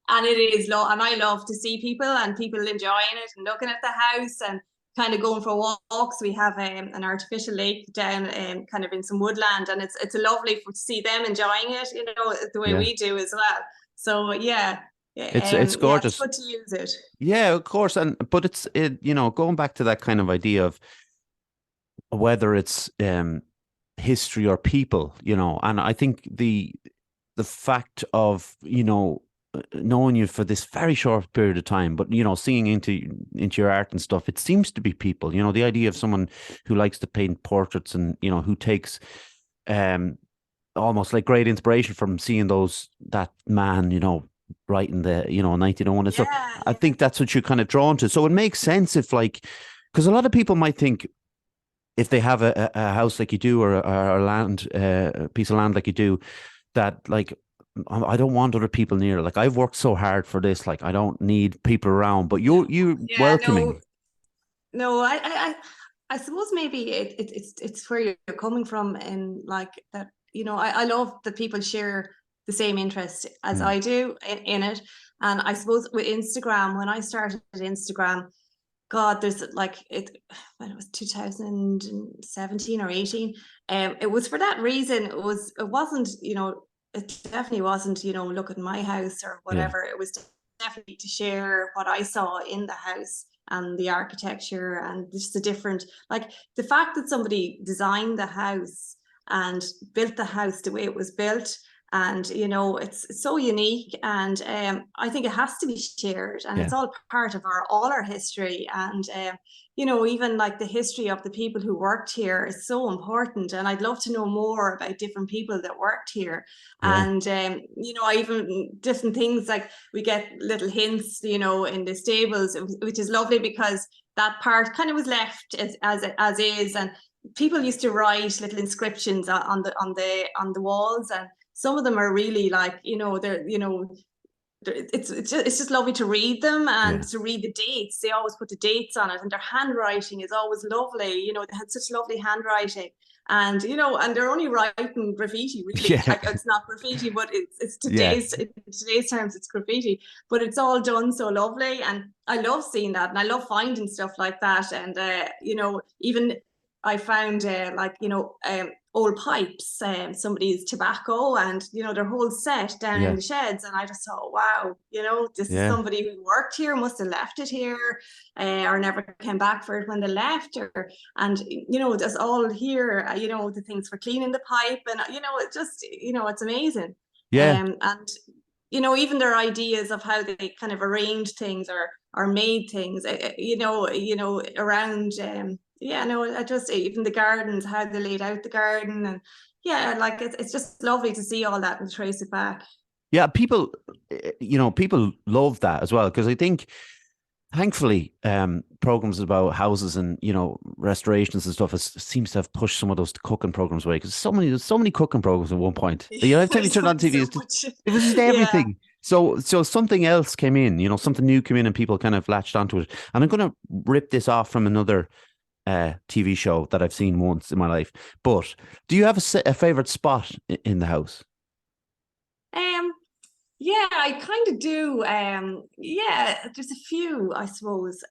Speaker 2: and it is and I love to see people enjoying it and looking at the house and kind of going for walks. We have an artificial lake down kind of in some woodland, and it's lovely to see them enjoying it, the way we do as well. So yeah,
Speaker 1: it's gorgeous.
Speaker 2: Yeah, it's good to use it.
Speaker 1: Yeah, of course, but it's going back to that kind of idea of whether it's history or people, and I think the fact of knowing you for this very short period of time, but seeing into your art and stuff, it seems to be people. The idea of someone who likes to paint portraits and who takes almost like great inspiration from seeing that man writing the 1901 and stuff. I think that's what you're kind of drawn to. So it makes sense if, like, because a lot of people might think, if they have a house like you do, or a land, a piece of land like you do, that, like, I don't want other people near. Like, I've worked so hard for this. Like, I don't need people around. But you're welcoming.
Speaker 2: No, I suppose maybe it's where you're coming from, and like that. I love that people share the same interest as I do in it, And I suppose with Instagram, when I started Instagram, God, there's like when it was 2017 or 18. It was for that reason. It wasn't, it definitely wasn't, look at my house or
Speaker 1: Yeah.
Speaker 2: whatever. It was definitely to share what I saw in the house and the architecture and just the different, like the fact that somebody designed the house and built the house the way it was built. And it's so unique, and I think it has to be shared, and
Speaker 1: Yeah.
Speaker 2: it's all part of all our history. And even like the history of the people who worked here is so important, and I'd love to know more about different people that worked here.
Speaker 1: Yeah.
Speaker 2: And I even different things, like we get little hints in the stables, which is lovely, because that part kind of was left as is, and people used to write little inscriptions on the walls, and some of them are really like, they're, it's just lovely to read them, and to read the dates. They always put the dates on it, and their handwriting is always lovely. They had such lovely handwriting, and and they're only writing graffiti, really.
Speaker 1: Yeah.
Speaker 2: Like, it's not graffiti, but it's
Speaker 1: Yeah.
Speaker 2: in today's terms, it's graffiti, but it's all done so lovely, and I love seeing that, and I love finding stuff like that. And even I found old pipes, somebody's tobacco, and their whole set down in the sheds, and I just thought, wow, this is somebody who worked here, must have left it here, or never came back for it when they left, and it's all here, the things for cleaning the pipe, and it just, it's amazing. And even their ideas of how they kind of arranged things or made things, around. I just, even the gardens, how they laid out the garden, and like it's just lovely to see all that and trace it back.
Speaker 1: Yeah, people love that as well, because I think, thankfully, programs about houses and restorations and stuff seems to have pushed some of those cooking programs away, because there's so many cooking programs at one point. Every time you turn on TV, it was just everything. So something else came in, something new came in, and people kind of latched onto it. And I'm going to rip this off from another TV show that I've seen once in my life. But do you have a favorite spot in the house?
Speaker 2: Yeah, I kind of do. There's a few, I suppose.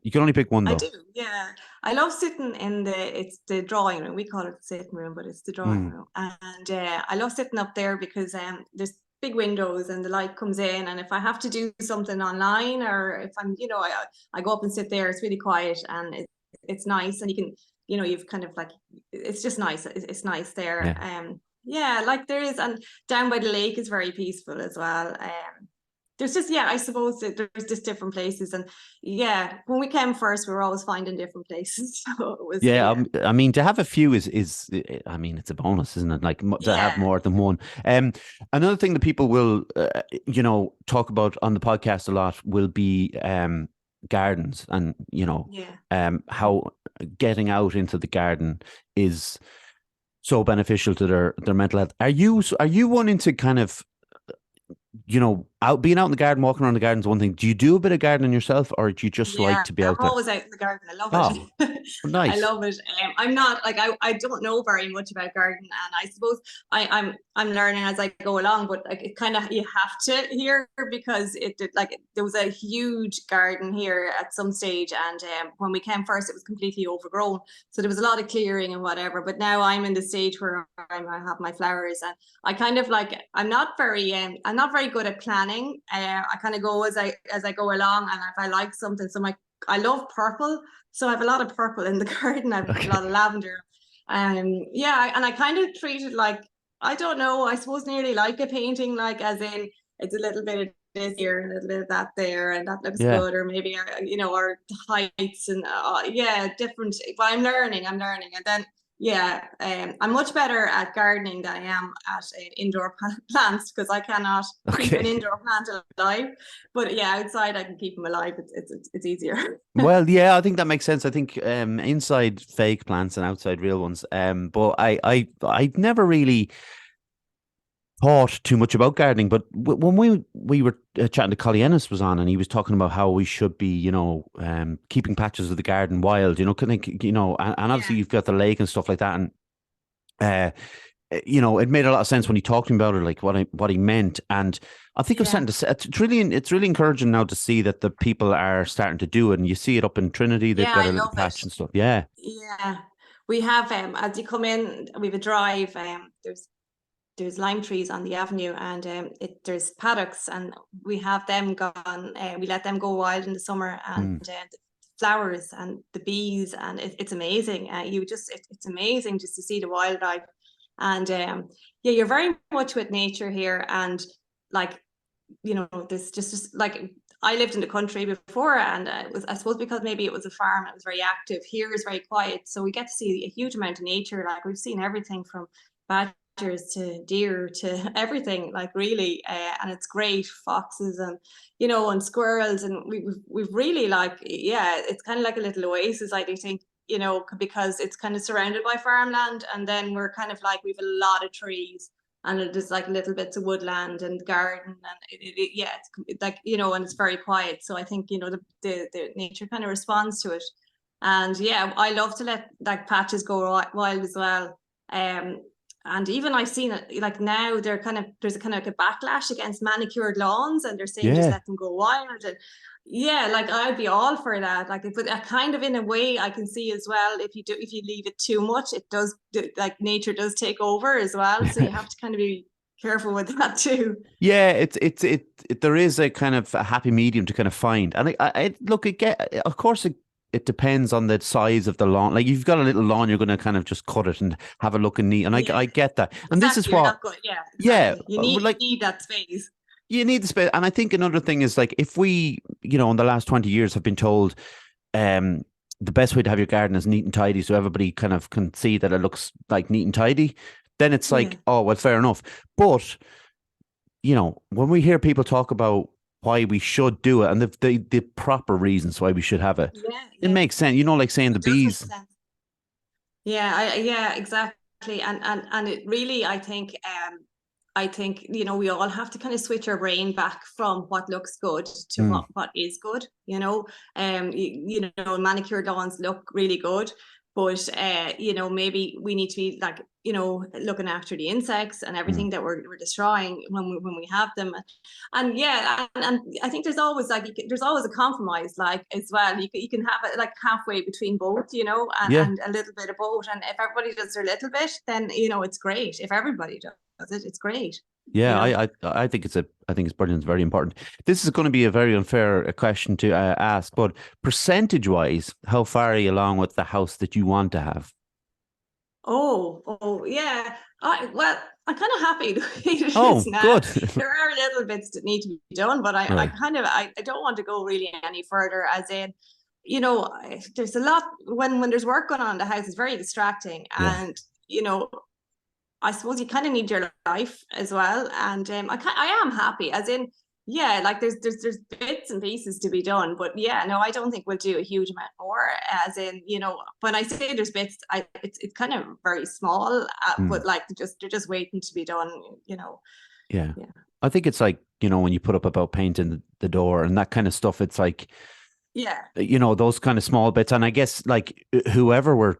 Speaker 1: You can only pick one, though.
Speaker 2: I do. Yeah, I love sitting in it's the drawing room. We call it the sitting room, but it's the drawing room. And I love sitting up there because there's big windows and the light comes in. And if I have to do something online, or if I'm, I go up and sit there. It's really quiet, and it's nice, and you can, you've kind of like, it's just nice. It's nice there. Like there is, and down by the lake is very peaceful as well. There's just, I suppose there's just different places, and when we came first, we were always finding different places. So it was,
Speaker 1: I mean, to have a few is I mean, it's a bonus, isn't it? Like, to have more than one. Another thing that people will talk about on the podcast a lot will be gardens, and how getting out into the garden is so beneficial to their mental health. Are you wanting to kind of, being out in the garden, walking around the garden is one thing. Do you do a bit of gardening yourself, or do you just like to be out there?
Speaker 2: I'm always out in the garden. I love it.
Speaker 1: Nice.
Speaker 2: I love it. I'm not like, I don't know very much about gardening, and I suppose I'm learning as I go along, but like, it kind of, you have to here, because there was a huge garden here at some stage, and when we came first, it was completely overgrown, so there was a lot of clearing and whatever. But now I'm in the stage where I have my flowers, and I kind of like, I'm not very good at planning. I kind of go as I go along, and if I like something, so I love purple, so I have a lot of purple in the garden. I have a lot of lavender, and I kind of treat it like, I don't know, I suppose nearly like a painting, like as in it's a little bit of this here, a little bit of that there, and that looks good, or maybe or heights and different. But I'm learning, and then. I'm much better at gardening than I am at indoor plants, because I cannot keep an indoor plant alive. But outside I can keep them alive. It's easier.
Speaker 1: Well, I think that makes sense. I think inside fake plants and outside real ones. But I never really thought too much about gardening, but when we were chatting to Collie Ennis was on, and he was talking about how we should be, keeping patches of the garden wild, and obviously you've got the lake and stuff like that, and you know, it made a lot of sense when he talked to me about it, like what he meant. And I think
Speaker 2: Yeah.
Speaker 1: it's really encouraging now to see that the people are starting to do it. And you see it up in Trinity, they've
Speaker 2: Yeah,
Speaker 1: got
Speaker 2: I
Speaker 1: a little
Speaker 2: love it.
Speaker 1: patch and stuff. Yeah.
Speaker 2: Yeah. We have as you come in, we have a drive, there's lime trees on the avenue, and there's paddocks, and we have them gone. We let them go wild in the summer, and
Speaker 1: Mm.
Speaker 2: the flowers and the bees, and it's amazing. It's amazing just to see the wildlife, and yeah, you're very much with nature here, and like, you know, this just like, I lived in the country before, and it was, I suppose, because maybe it was a farm, it was very active. Here is very quiet, so we get to see a huge amount of nature. Like, we've seen everything from badgers to deer to everything, like, really, and it's great. Foxes, and, you know, and squirrels, and we've really, like, yeah, it's kind of like a little oasis, I do think, you know, because it's kind of surrounded by farmland, and then we're kind of like, we've a lot of trees, and it is like little bits of woodland and garden, and yeah, it's like, you know, and it's very quiet. So I think, you know, the nature kind of responds to it. And yeah, I love to let like patches go wild as well. And even I've seen it, like, now they're kind of, there's a kind of like a backlash against manicured lawns, and they're saying just
Speaker 1: Yeah.
Speaker 2: let them go wild. And yeah, like, I'd be all for that. Like, but kind of, in a way, I can see as well, if you leave it too much, it does, like, nature does take over as well. So you have to kind of be careful with that too.
Speaker 1: Yeah, there is a kind of a happy medium to kind of find, and I look, of course it depends on the size of the lawn. Like, you've got a little lawn, you're going to kind of just cut it and have a look and neat, and
Speaker 2: Yeah,
Speaker 1: I get that, and this is
Speaker 2: exactly. You're
Speaker 1: what,
Speaker 2: not good. Yeah,
Speaker 1: yeah,
Speaker 2: exactly.
Speaker 1: like,
Speaker 2: You need that space.
Speaker 1: you need the space, and I think another thing is, like, if we, you know, in the last 20 years have been told, um, the best way to have your garden is neat and tidy, so everybody kind of can see that it looks like neat and tidy, then it's
Speaker 2: Yeah.
Speaker 1: like, oh well, fair enough, but you know, when we hear people talk about why we should do it and the proper reasons why we should have it,
Speaker 2: Yeah,
Speaker 1: it
Speaker 2: yeah.
Speaker 1: makes sense. You know, like saying the
Speaker 2: It does make
Speaker 1: bees.
Speaker 2: sense. Yeah, yeah, exactly. And it really, I think, you know, we all have to kind of switch our brain back from what looks good to
Speaker 1: Mm,
Speaker 2: what is good, you know. You know, manicured lawns look really good, but you know, maybe we need to be, like, you know, looking after the insects and
Speaker 1: mm,
Speaker 2: everything that we're destroying when we have them. And yeah, and I think there's always, like, there's always a compromise, like, as well. You can have it like halfway between both, you know,
Speaker 1: yeah,
Speaker 2: and a little bit of both. And if everybody does their little bit, then, you know, it's great. If everybody does it, it's great, you
Speaker 1: yeah.
Speaker 2: know.
Speaker 1: I think I think it's brilliant. It's very important. This is going to be a very unfair question to ask, but percentage wise, how far are you along with the house that you want to have?
Speaker 2: Oh, yeah. Well, I'm kind of happy the way it is
Speaker 1: Oh,
Speaker 2: now.
Speaker 1: good.
Speaker 2: There are little bits that need to be done, but I
Speaker 1: Right.
Speaker 2: kind of, I don't want to go really any further, as in, you know, there's a lot when there's work going on in the house, it's very distracting.
Speaker 1: Yeah.
Speaker 2: And, you know, I suppose you kind of need your life as well. And I am happy, as in, yeah, like, there's bits and pieces to be done, but yeah, no, I don't think we'll do a huge amount more. As in, you know, when I say there's bits, it's kind of very small,
Speaker 1: Mm,
Speaker 2: but like, they're just waiting to be done, you know.
Speaker 1: yeah.
Speaker 2: Yeah,
Speaker 1: I think it's like, you know, when you put up about painting the door and that kind of stuff, it's like,
Speaker 2: yeah,
Speaker 1: you know, those kind of small bits. And I guess, like, whoever we're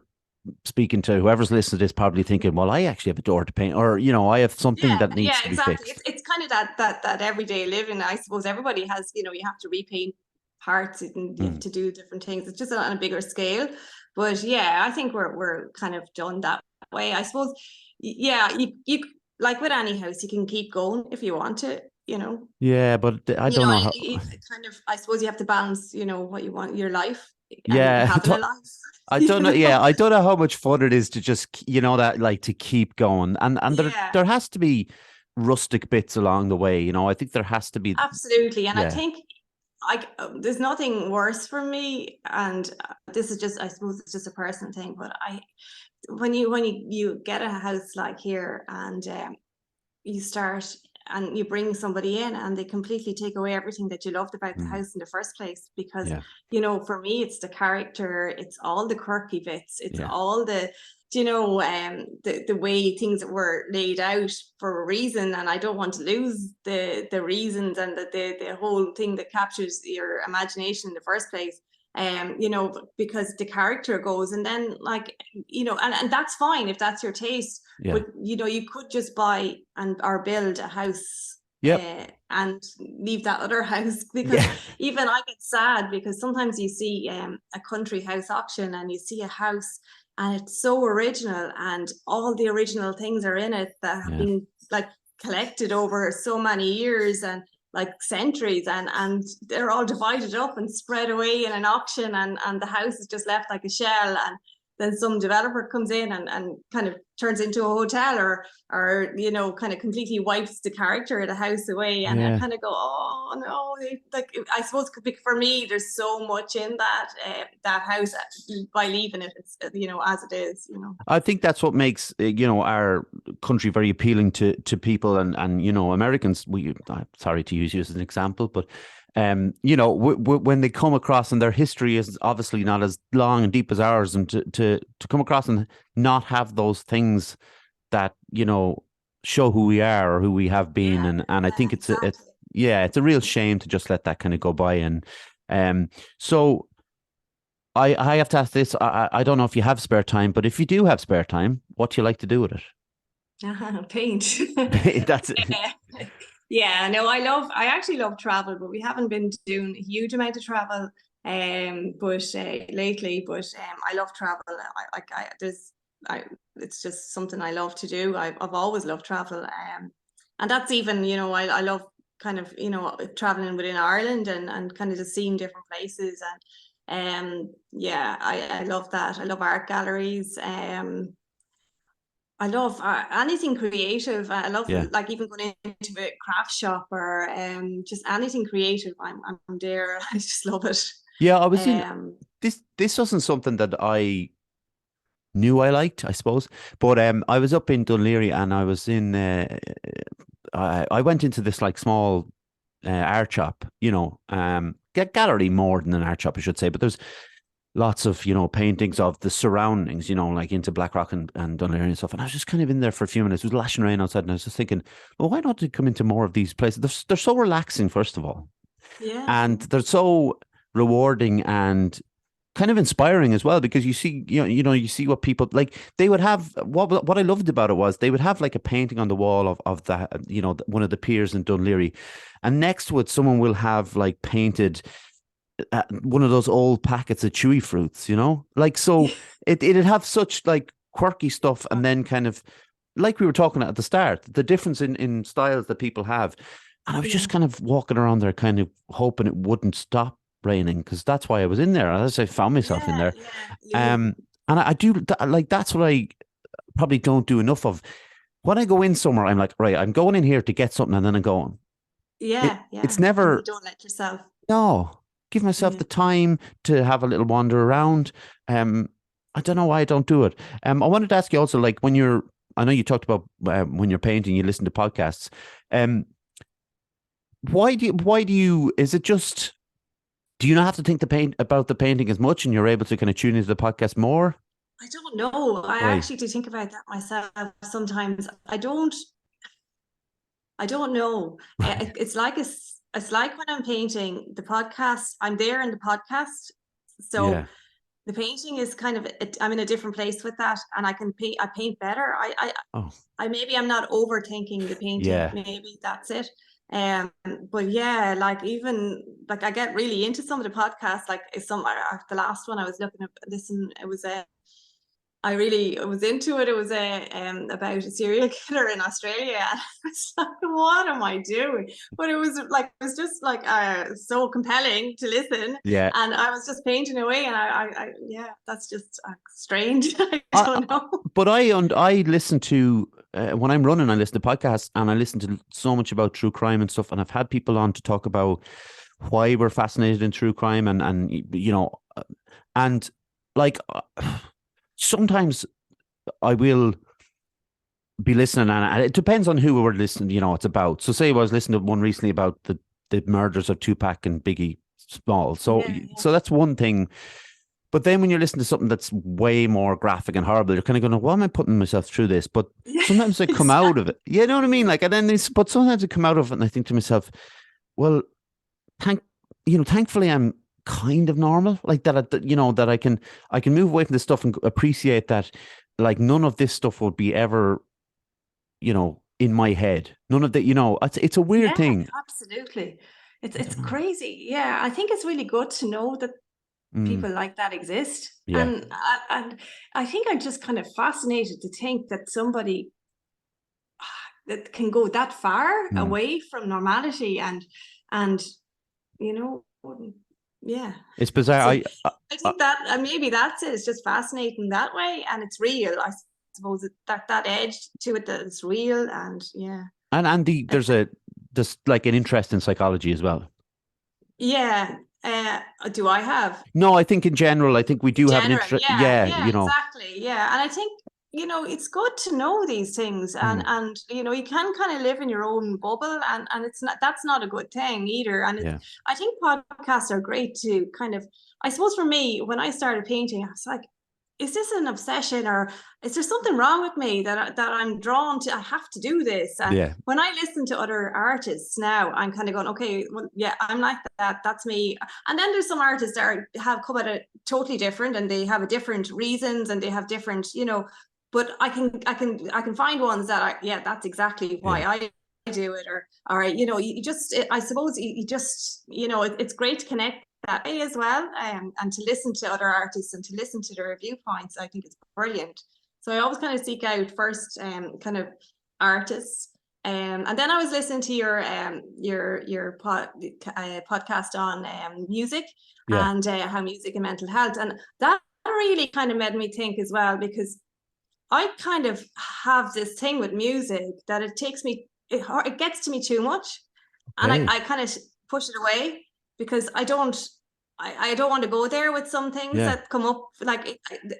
Speaker 1: speaking to, whoever's listening to this, probably thinking, well, I actually have a door to paint, or, you know, I have something
Speaker 2: yeah,
Speaker 1: that needs
Speaker 2: yeah,
Speaker 1: to be
Speaker 2: exactly.
Speaker 1: fixed.
Speaker 2: It's kind of that everyday living. I suppose everybody has, you know, you have to repaint parts, and you have
Speaker 1: Mm.
Speaker 2: to do different things. It's just on a bigger scale. But yeah, I think we're kind of done that way. I suppose, yeah, you like with any house, you can keep going if you want to, you know.
Speaker 1: Yeah, but I
Speaker 2: You
Speaker 1: don't
Speaker 2: know,
Speaker 1: know how.
Speaker 2: kind of, I suppose you have to balance, you know, what you want, your life, and
Speaker 1: Yeah,
Speaker 2: having a life,
Speaker 1: I
Speaker 2: you
Speaker 1: don't know.
Speaker 2: know.
Speaker 1: Yeah, I don't know how much fun it is to just, you know, that, like, to keep going, and
Speaker 2: Yeah.
Speaker 1: there has to be rustic bits along the way. You know, I think there has to be.
Speaker 2: Absolutely. And I
Speaker 1: Yeah,
Speaker 2: think, there's nothing worse for me. And this is just, I suppose it's just a personal thing, but when you get a house like here, and you start, and you bring somebody in, and they completely take away everything that you loved about the
Speaker 1: mm,
Speaker 2: house in the first place. Because,
Speaker 1: yeah,
Speaker 2: you know, for me, it's the character, it's all the quirky bits, it's
Speaker 1: yeah.
Speaker 2: all the, you know, the way things were laid out for a reason, and I don't want to lose the reasons, and the whole thing that captures your imagination in the first place. you know, because the character goes, and then like, you know, and that's fine if that's your taste, but you know, you could just buy or build a house and leave that other house, because even I get sad because sometimes you see a country house auction and you see a house and it's so original and all the original things are in it that have been like collected over so many years and like centuries, and they're all divided up and spread away in an auction, and the house is just left like a shell, and then some developer comes in and kind of turns into a hotel, or you know, kind of completely wipes the character of the house away, and I kind of go, oh no, like I suppose for me there's so much in that house by leaving it, you know, as it is, you know.
Speaker 1: I think that's what makes, you know, our country very appealing to people, and you know, Americans. I'm sorry to use you as an example, but you know, when they come across, and their history is obviously not as long and deep as ours, and to come across and not have those things that, you know, show who we are or who we have been, and I think it's a real shame to just let that kind of go by, and so I have to ask this. I don't know if you have spare time, but if you do have spare time, what do you like to do with it?
Speaker 2: Paint.
Speaker 1: That's it.
Speaker 2: Yeah, no, I actually love travel, but we haven't been doing a huge amount of travel but lately, but I love travel. It's just something I love to do. I've always loved travel, and that's even, you know, I love kind of, you know, traveling within Ireland and kind of just seeing different places, and yeah, I love that. I love art galleries. I love anything creative. I love like even going into a craft shop or just anything creative. I'm there. I just love it.
Speaker 1: Yeah, I was in this wasn't something that I knew I liked, I suppose, but I was up in Dunleary, and I was in I went into this like small art shop, you know, gallery more than an art shop, I should say, but there's lots of, you know, paintings of the surroundings, you know, like into Blackrock and Dunleary and stuff. And I was just kind of in there for a few minutes. It was lashing rain outside, and I was just thinking, well, why not come into more of these places? They're so relaxing, first of all.
Speaker 2: Yeah.
Speaker 1: And they're so rewarding and kind of inspiring as well, because you see, you see what people like. They would have what I loved about it was they would have like a painting on the wall of the, you know, one of the piers in Dunleary, and next to it, someone will have like painted one of those old packets of chewy fruits, you know, like, so it'd have such like quirky stuff, and then kind of like we were talking at the start, the difference in styles that people have. And I was just kind of walking around there, kind of hoping it wouldn't stop raining, because that's why I was in there. As I found myself in there. And I do like, that's what I probably don't do enough of. When I go in somewhere, I'm like, right, I'm going in here to get something, and then I'm going. It's never.
Speaker 2: You don't let yourself.
Speaker 1: No. Give myself the time to have a little wander around. I don't know why I don't do it. I wanted to ask you also, like, I know you talked about when you're painting, you listen to podcasts. Why do you, is it just, do you not have to think about the painting as much, and you're able to kind of tune into the podcast more?
Speaker 2: I don't know. I actually do think about that myself sometimes. I don't know. It's like when I'm painting the podcast, I'm there in the podcast. So the painting is kind of, I'm in a different place with that, and I paint better. Maybe I'm not overthinking the painting. Maybe that's it. But yeah, like even like I get really into some of the podcasts, like the last one I was looking at, it was I really was into it. It was about a serial killer in Australia. And I was like, what am I doing? But it was just like so compelling to listen.
Speaker 1: Yeah.
Speaker 2: And I was just painting away, and I that's just strange. I don't know.
Speaker 1: But I listen to when I'm running, I listen to podcasts, and I listen to so much about true crime and stuff. And I've had people on to talk about why we're fascinated in true crime, and you know, and like. Sometimes I will be listening, and it depends on who we're listening, you know, it's about. So say I was listening to one recently about the murders of Tupac and Biggie Smalls. So so that's one thing. But then when you're listening to something that's way more graphic and horrible, you're kind of going, why am I putting myself through this? But sometimes I come out of it. You know what I mean? Like, and then but sometimes I come out of it and I think to myself, well, thankfully I'm kind of normal, like that I can move away from this stuff and appreciate that, like, none of this stuff would be ever, in my head. None of that, it's a weird
Speaker 2: Yeah,
Speaker 1: thing.
Speaker 2: absolutely.
Speaker 1: I
Speaker 2: It's
Speaker 1: don't know.
Speaker 2: crazy. Yeah, I think it's really good to know that
Speaker 1: Mm,
Speaker 2: people like that exist.
Speaker 1: yeah.
Speaker 2: And I think I'm just kind of fascinated to think that somebody that can go that far
Speaker 1: Mm.
Speaker 2: away from normality and you know, yeah.
Speaker 1: It's bizarre.
Speaker 2: So
Speaker 1: I,
Speaker 2: I
Speaker 1: I
Speaker 2: think that maybe that's it. It's just fascinating that way, and it's real. I suppose that edge to it that it's real, and yeah,
Speaker 1: there's like an interest in psychology as well.
Speaker 2: yeah. Do I have
Speaker 1: No, I think in general, I think we
Speaker 2: in
Speaker 1: do have an
Speaker 2: general?
Speaker 1: interest.
Speaker 2: Yeah,
Speaker 1: Yeah,
Speaker 2: yeah, exactly. Yeah, and I think it's good to know these things, and
Speaker 1: mm,
Speaker 2: you can kind of live in your own bubble, and it's not that's not a good thing either. And
Speaker 1: yeah,
Speaker 2: I think podcasts are great to kind of. I suppose for me, when I started painting, I was like, is this an obsession or is there something wrong with me that I'm drawn to? I have to do this. And
Speaker 1: yeah.
Speaker 2: when I listen to other artists now, I'm kind of going, okay, well, yeah, I'm like that. That's me. And then there's some artists that have come at it totally different, and they have a different reasons, and they have different, But I can find ones that yeah, that's exactly why
Speaker 1: Yeah.
Speaker 2: I do it. Or all right, you just I suppose you just it's great to connect that way as well, and to listen to other artists and to listen to their viewpoints. I think it's brilliant. So I always kind of seek out first kind of artists. And then I was listening to your podcast on music
Speaker 1: Yeah.
Speaker 2: and how music and mental health, and that really kind of made me think as well, because I kind of have this thing with music that it gets to me too much, and
Speaker 1: Okay.
Speaker 2: I kind of push it away because I don't want to go there with some things
Speaker 1: Yeah.
Speaker 2: that come up. Like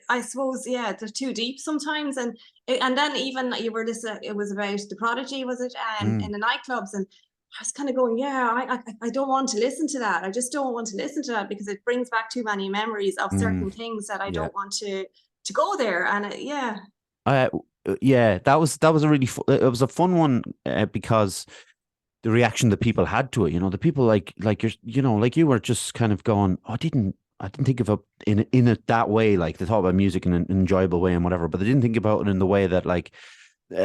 Speaker 2: I suppose, yeah, they're too deep sometimes, and then even you were listening, it was about the Prodigy, was it,
Speaker 1: Mm,
Speaker 2: in the nightclubs, and I was kind of going, yeah, I don't want to listen to that. I just don't want to listen to that because it brings back too many memories of
Speaker 1: mm,
Speaker 2: certain things that I
Speaker 1: yeah.
Speaker 2: don't want to go there. And yeah,
Speaker 1: Uh, yeah, that was a really it was a fun one, because the reaction that people had to it, the people like like you were just kind of going, oh, I didn't think of it in it that way. Like, they thought about music in an enjoyable way and whatever, but they didn't think about it in the way that, like,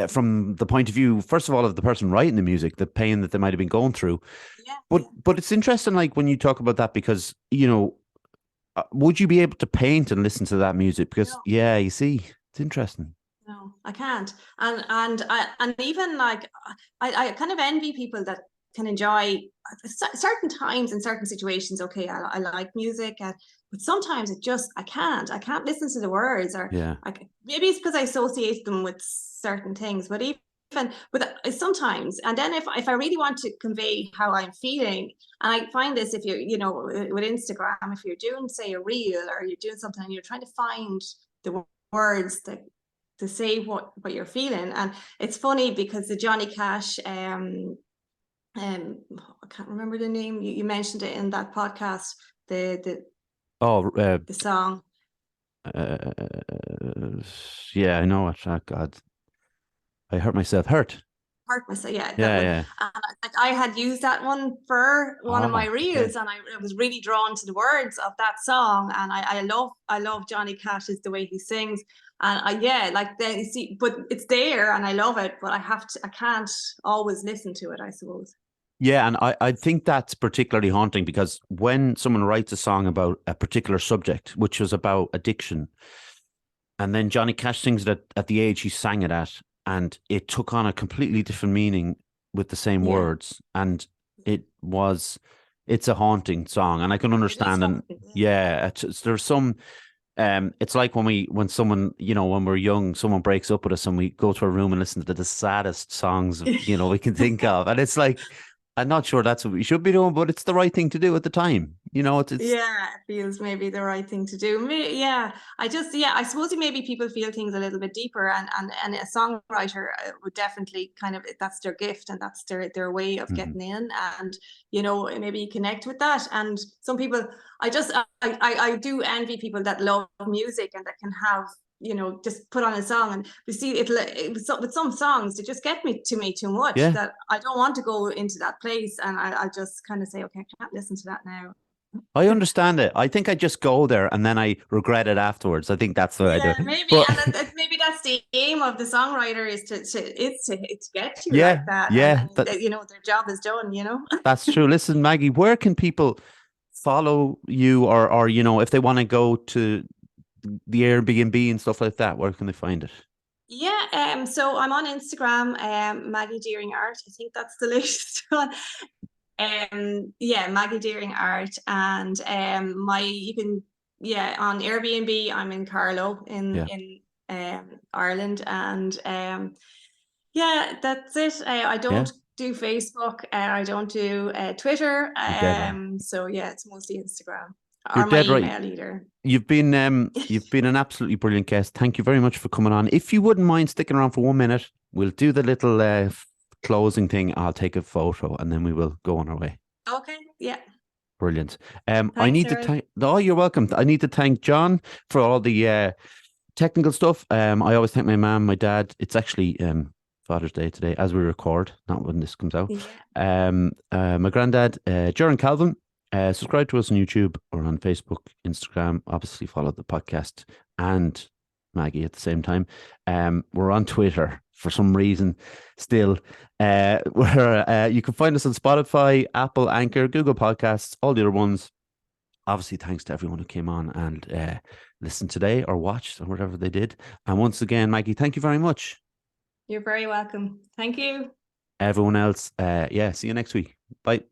Speaker 1: from the point of view, first of all, of the person writing the music, the pain that they might have been going through.
Speaker 2: yeah,
Speaker 1: But
Speaker 2: yeah.
Speaker 1: it's interesting, like, when you talk about that, because would you be able to paint and listen to that music? Because,
Speaker 2: No.
Speaker 1: yeah, you see, it's interesting.
Speaker 2: No, I can't. And even like I kind of envy people that can enjoy certain times in certain situations. Okay, I like music, but sometimes I can't listen to the words, or
Speaker 1: Yeah.
Speaker 2: maybe it's because I associate them with certain things. But even with sometimes, and then if I really want to convey how I'm feeling, and I find this, if with Instagram, if you're doing, say, a reel, or you're doing something and you're trying to find the words that to say what you're feeling. And it's funny because the Johnny Cash I can't remember the name, you mentioned it in that podcast, the
Speaker 1: Oh,
Speaker 2: the song
Speaker 1: uh, yeah, I know it. Oh, God, I hurt myself. Hurt.
Speaker 2: Hurt Myself, yeah, that
Speaker 1: Yeah,
Speaker 2: one.
Speaker 1: yeah.
Speaker 2: And I had used that one for one of my
Speaker 1: Ah, okay.
Speaker 2: reels, and I was really drawn to the words of that song. And I love Johnny Cash's the way he sings. And yeah, like, then you see, but it's there and I love it, but I can't always listen to it, I suppose.
Speaker 1: Yeah, and I think that's particularly haunting, because when someone writes a song about a particular subject, which was about addiction, and then Johnny Cash sings it at the age he sang it at, and it took on a completely different meaning with the same
Speaker 2: Yeah,
Speaker 1: words, and it's a haunting song, and I can
Speaker 2: it is
Speaker 1: understand. And
Speaker 2: haunting. Yeah.
Speaker 1: yeah, there's some. It's like when someone, when we're young, someone breaks up with us, and we go to a room and listen to the saddest songs we can think of, and it's like, I'm not sure that's what we should be doing, but it's the right thing to do at the time. It's
Speaker 2: Yeah, it feels maybe the right thing to do. Yeah, I suppose maybe people feel things a little bit deeper, and a songwriter would definitely kind of, that's their gift, and that's their way of
Speaker 1: Mhm.
Speaker 2: getting in, and maybe connect with that. And some people, I do envy people that love music and that can have, just put on a song, and you see with some songs, they just get me too much,
Speaker 1: Yeah.
Speaker 2: that I don't want to go into that place, and I just kind of say, okay, I can't listen to that now.
Speaker 1: I understand it. I think I just go there and then I regret it afterwards. I think that's what I do.
Speaker 2: Yeah, maybe,
Speaker 1: But
Speaker 2: and maybe that's the aim of the songwriter is to get you
Speaker 1: yeah,
Speaker 2: like that,
Speaker 1: yeah,
Speaker 2: and you know their job is done. You know.
Speaker 1: that's true. Listen, Maggie, where can people follow you, or if they want to go to the Airbnb and stuff like that, where can they find it?
Speaker 2: Yeah, so I'm on Instagram, Maggie Deering Art. I think that's the latest one. Yeah, Maggie Deering Art, and you can, yeah, on Airbnb. I'm in Carlow
Speaker 1: Yeah,
Speaker 2: in Ireland, and yeah, that's it. I
Speaker 1: yeah,
Speaker 2: don't do Facebook. I don't do Twitter.
Speaker 1: you're dead right.
Speaker 2: So yeah, it's mostly Instagram
Speaker 1: You're
Speaker 2: or my
Speaker 1: dead right.
Speaker 2: email either.
Speaker 1: You've been an absolutely brilliant guest. Thank you very much for coming on. If you wouldn't mind sticking around for 1 minute, we'll do the little closing thing. I'll take a photo and then we will go on our way.
Speaker 2: Okay, yeah.
Speaker 1: Brilliant. I
Speaker 2: Thanks,
Speaker 1: need to
Speaker 2: Sarah.
Speaker 1: thank. Oh, you're welcome. I need to thank John for all the technical stuff. I always thank my mom, my dad. It's actually Father's Day today as we record, not when this comes out.
Speaker 2: Yeah.
Speaker 1: My granddad, Jaron Calvin. Subscribe to us on YouTube or on Facebook, Instagram. Obviously, follow the podcast and Maggie at the same time. We're on Twitter for some reason still. Where you can find us on Spotify, Apple, Anchor, Google Podcasts, all the other ones. Obviously, thanks to everyone who came on and listened today or watched or whatever they did. And once again, Maggie, thank you very much.
Speaker 2: You're very welcome. Thank you.
Speaker 1: Everyone else, yeah, see you next week. Bye.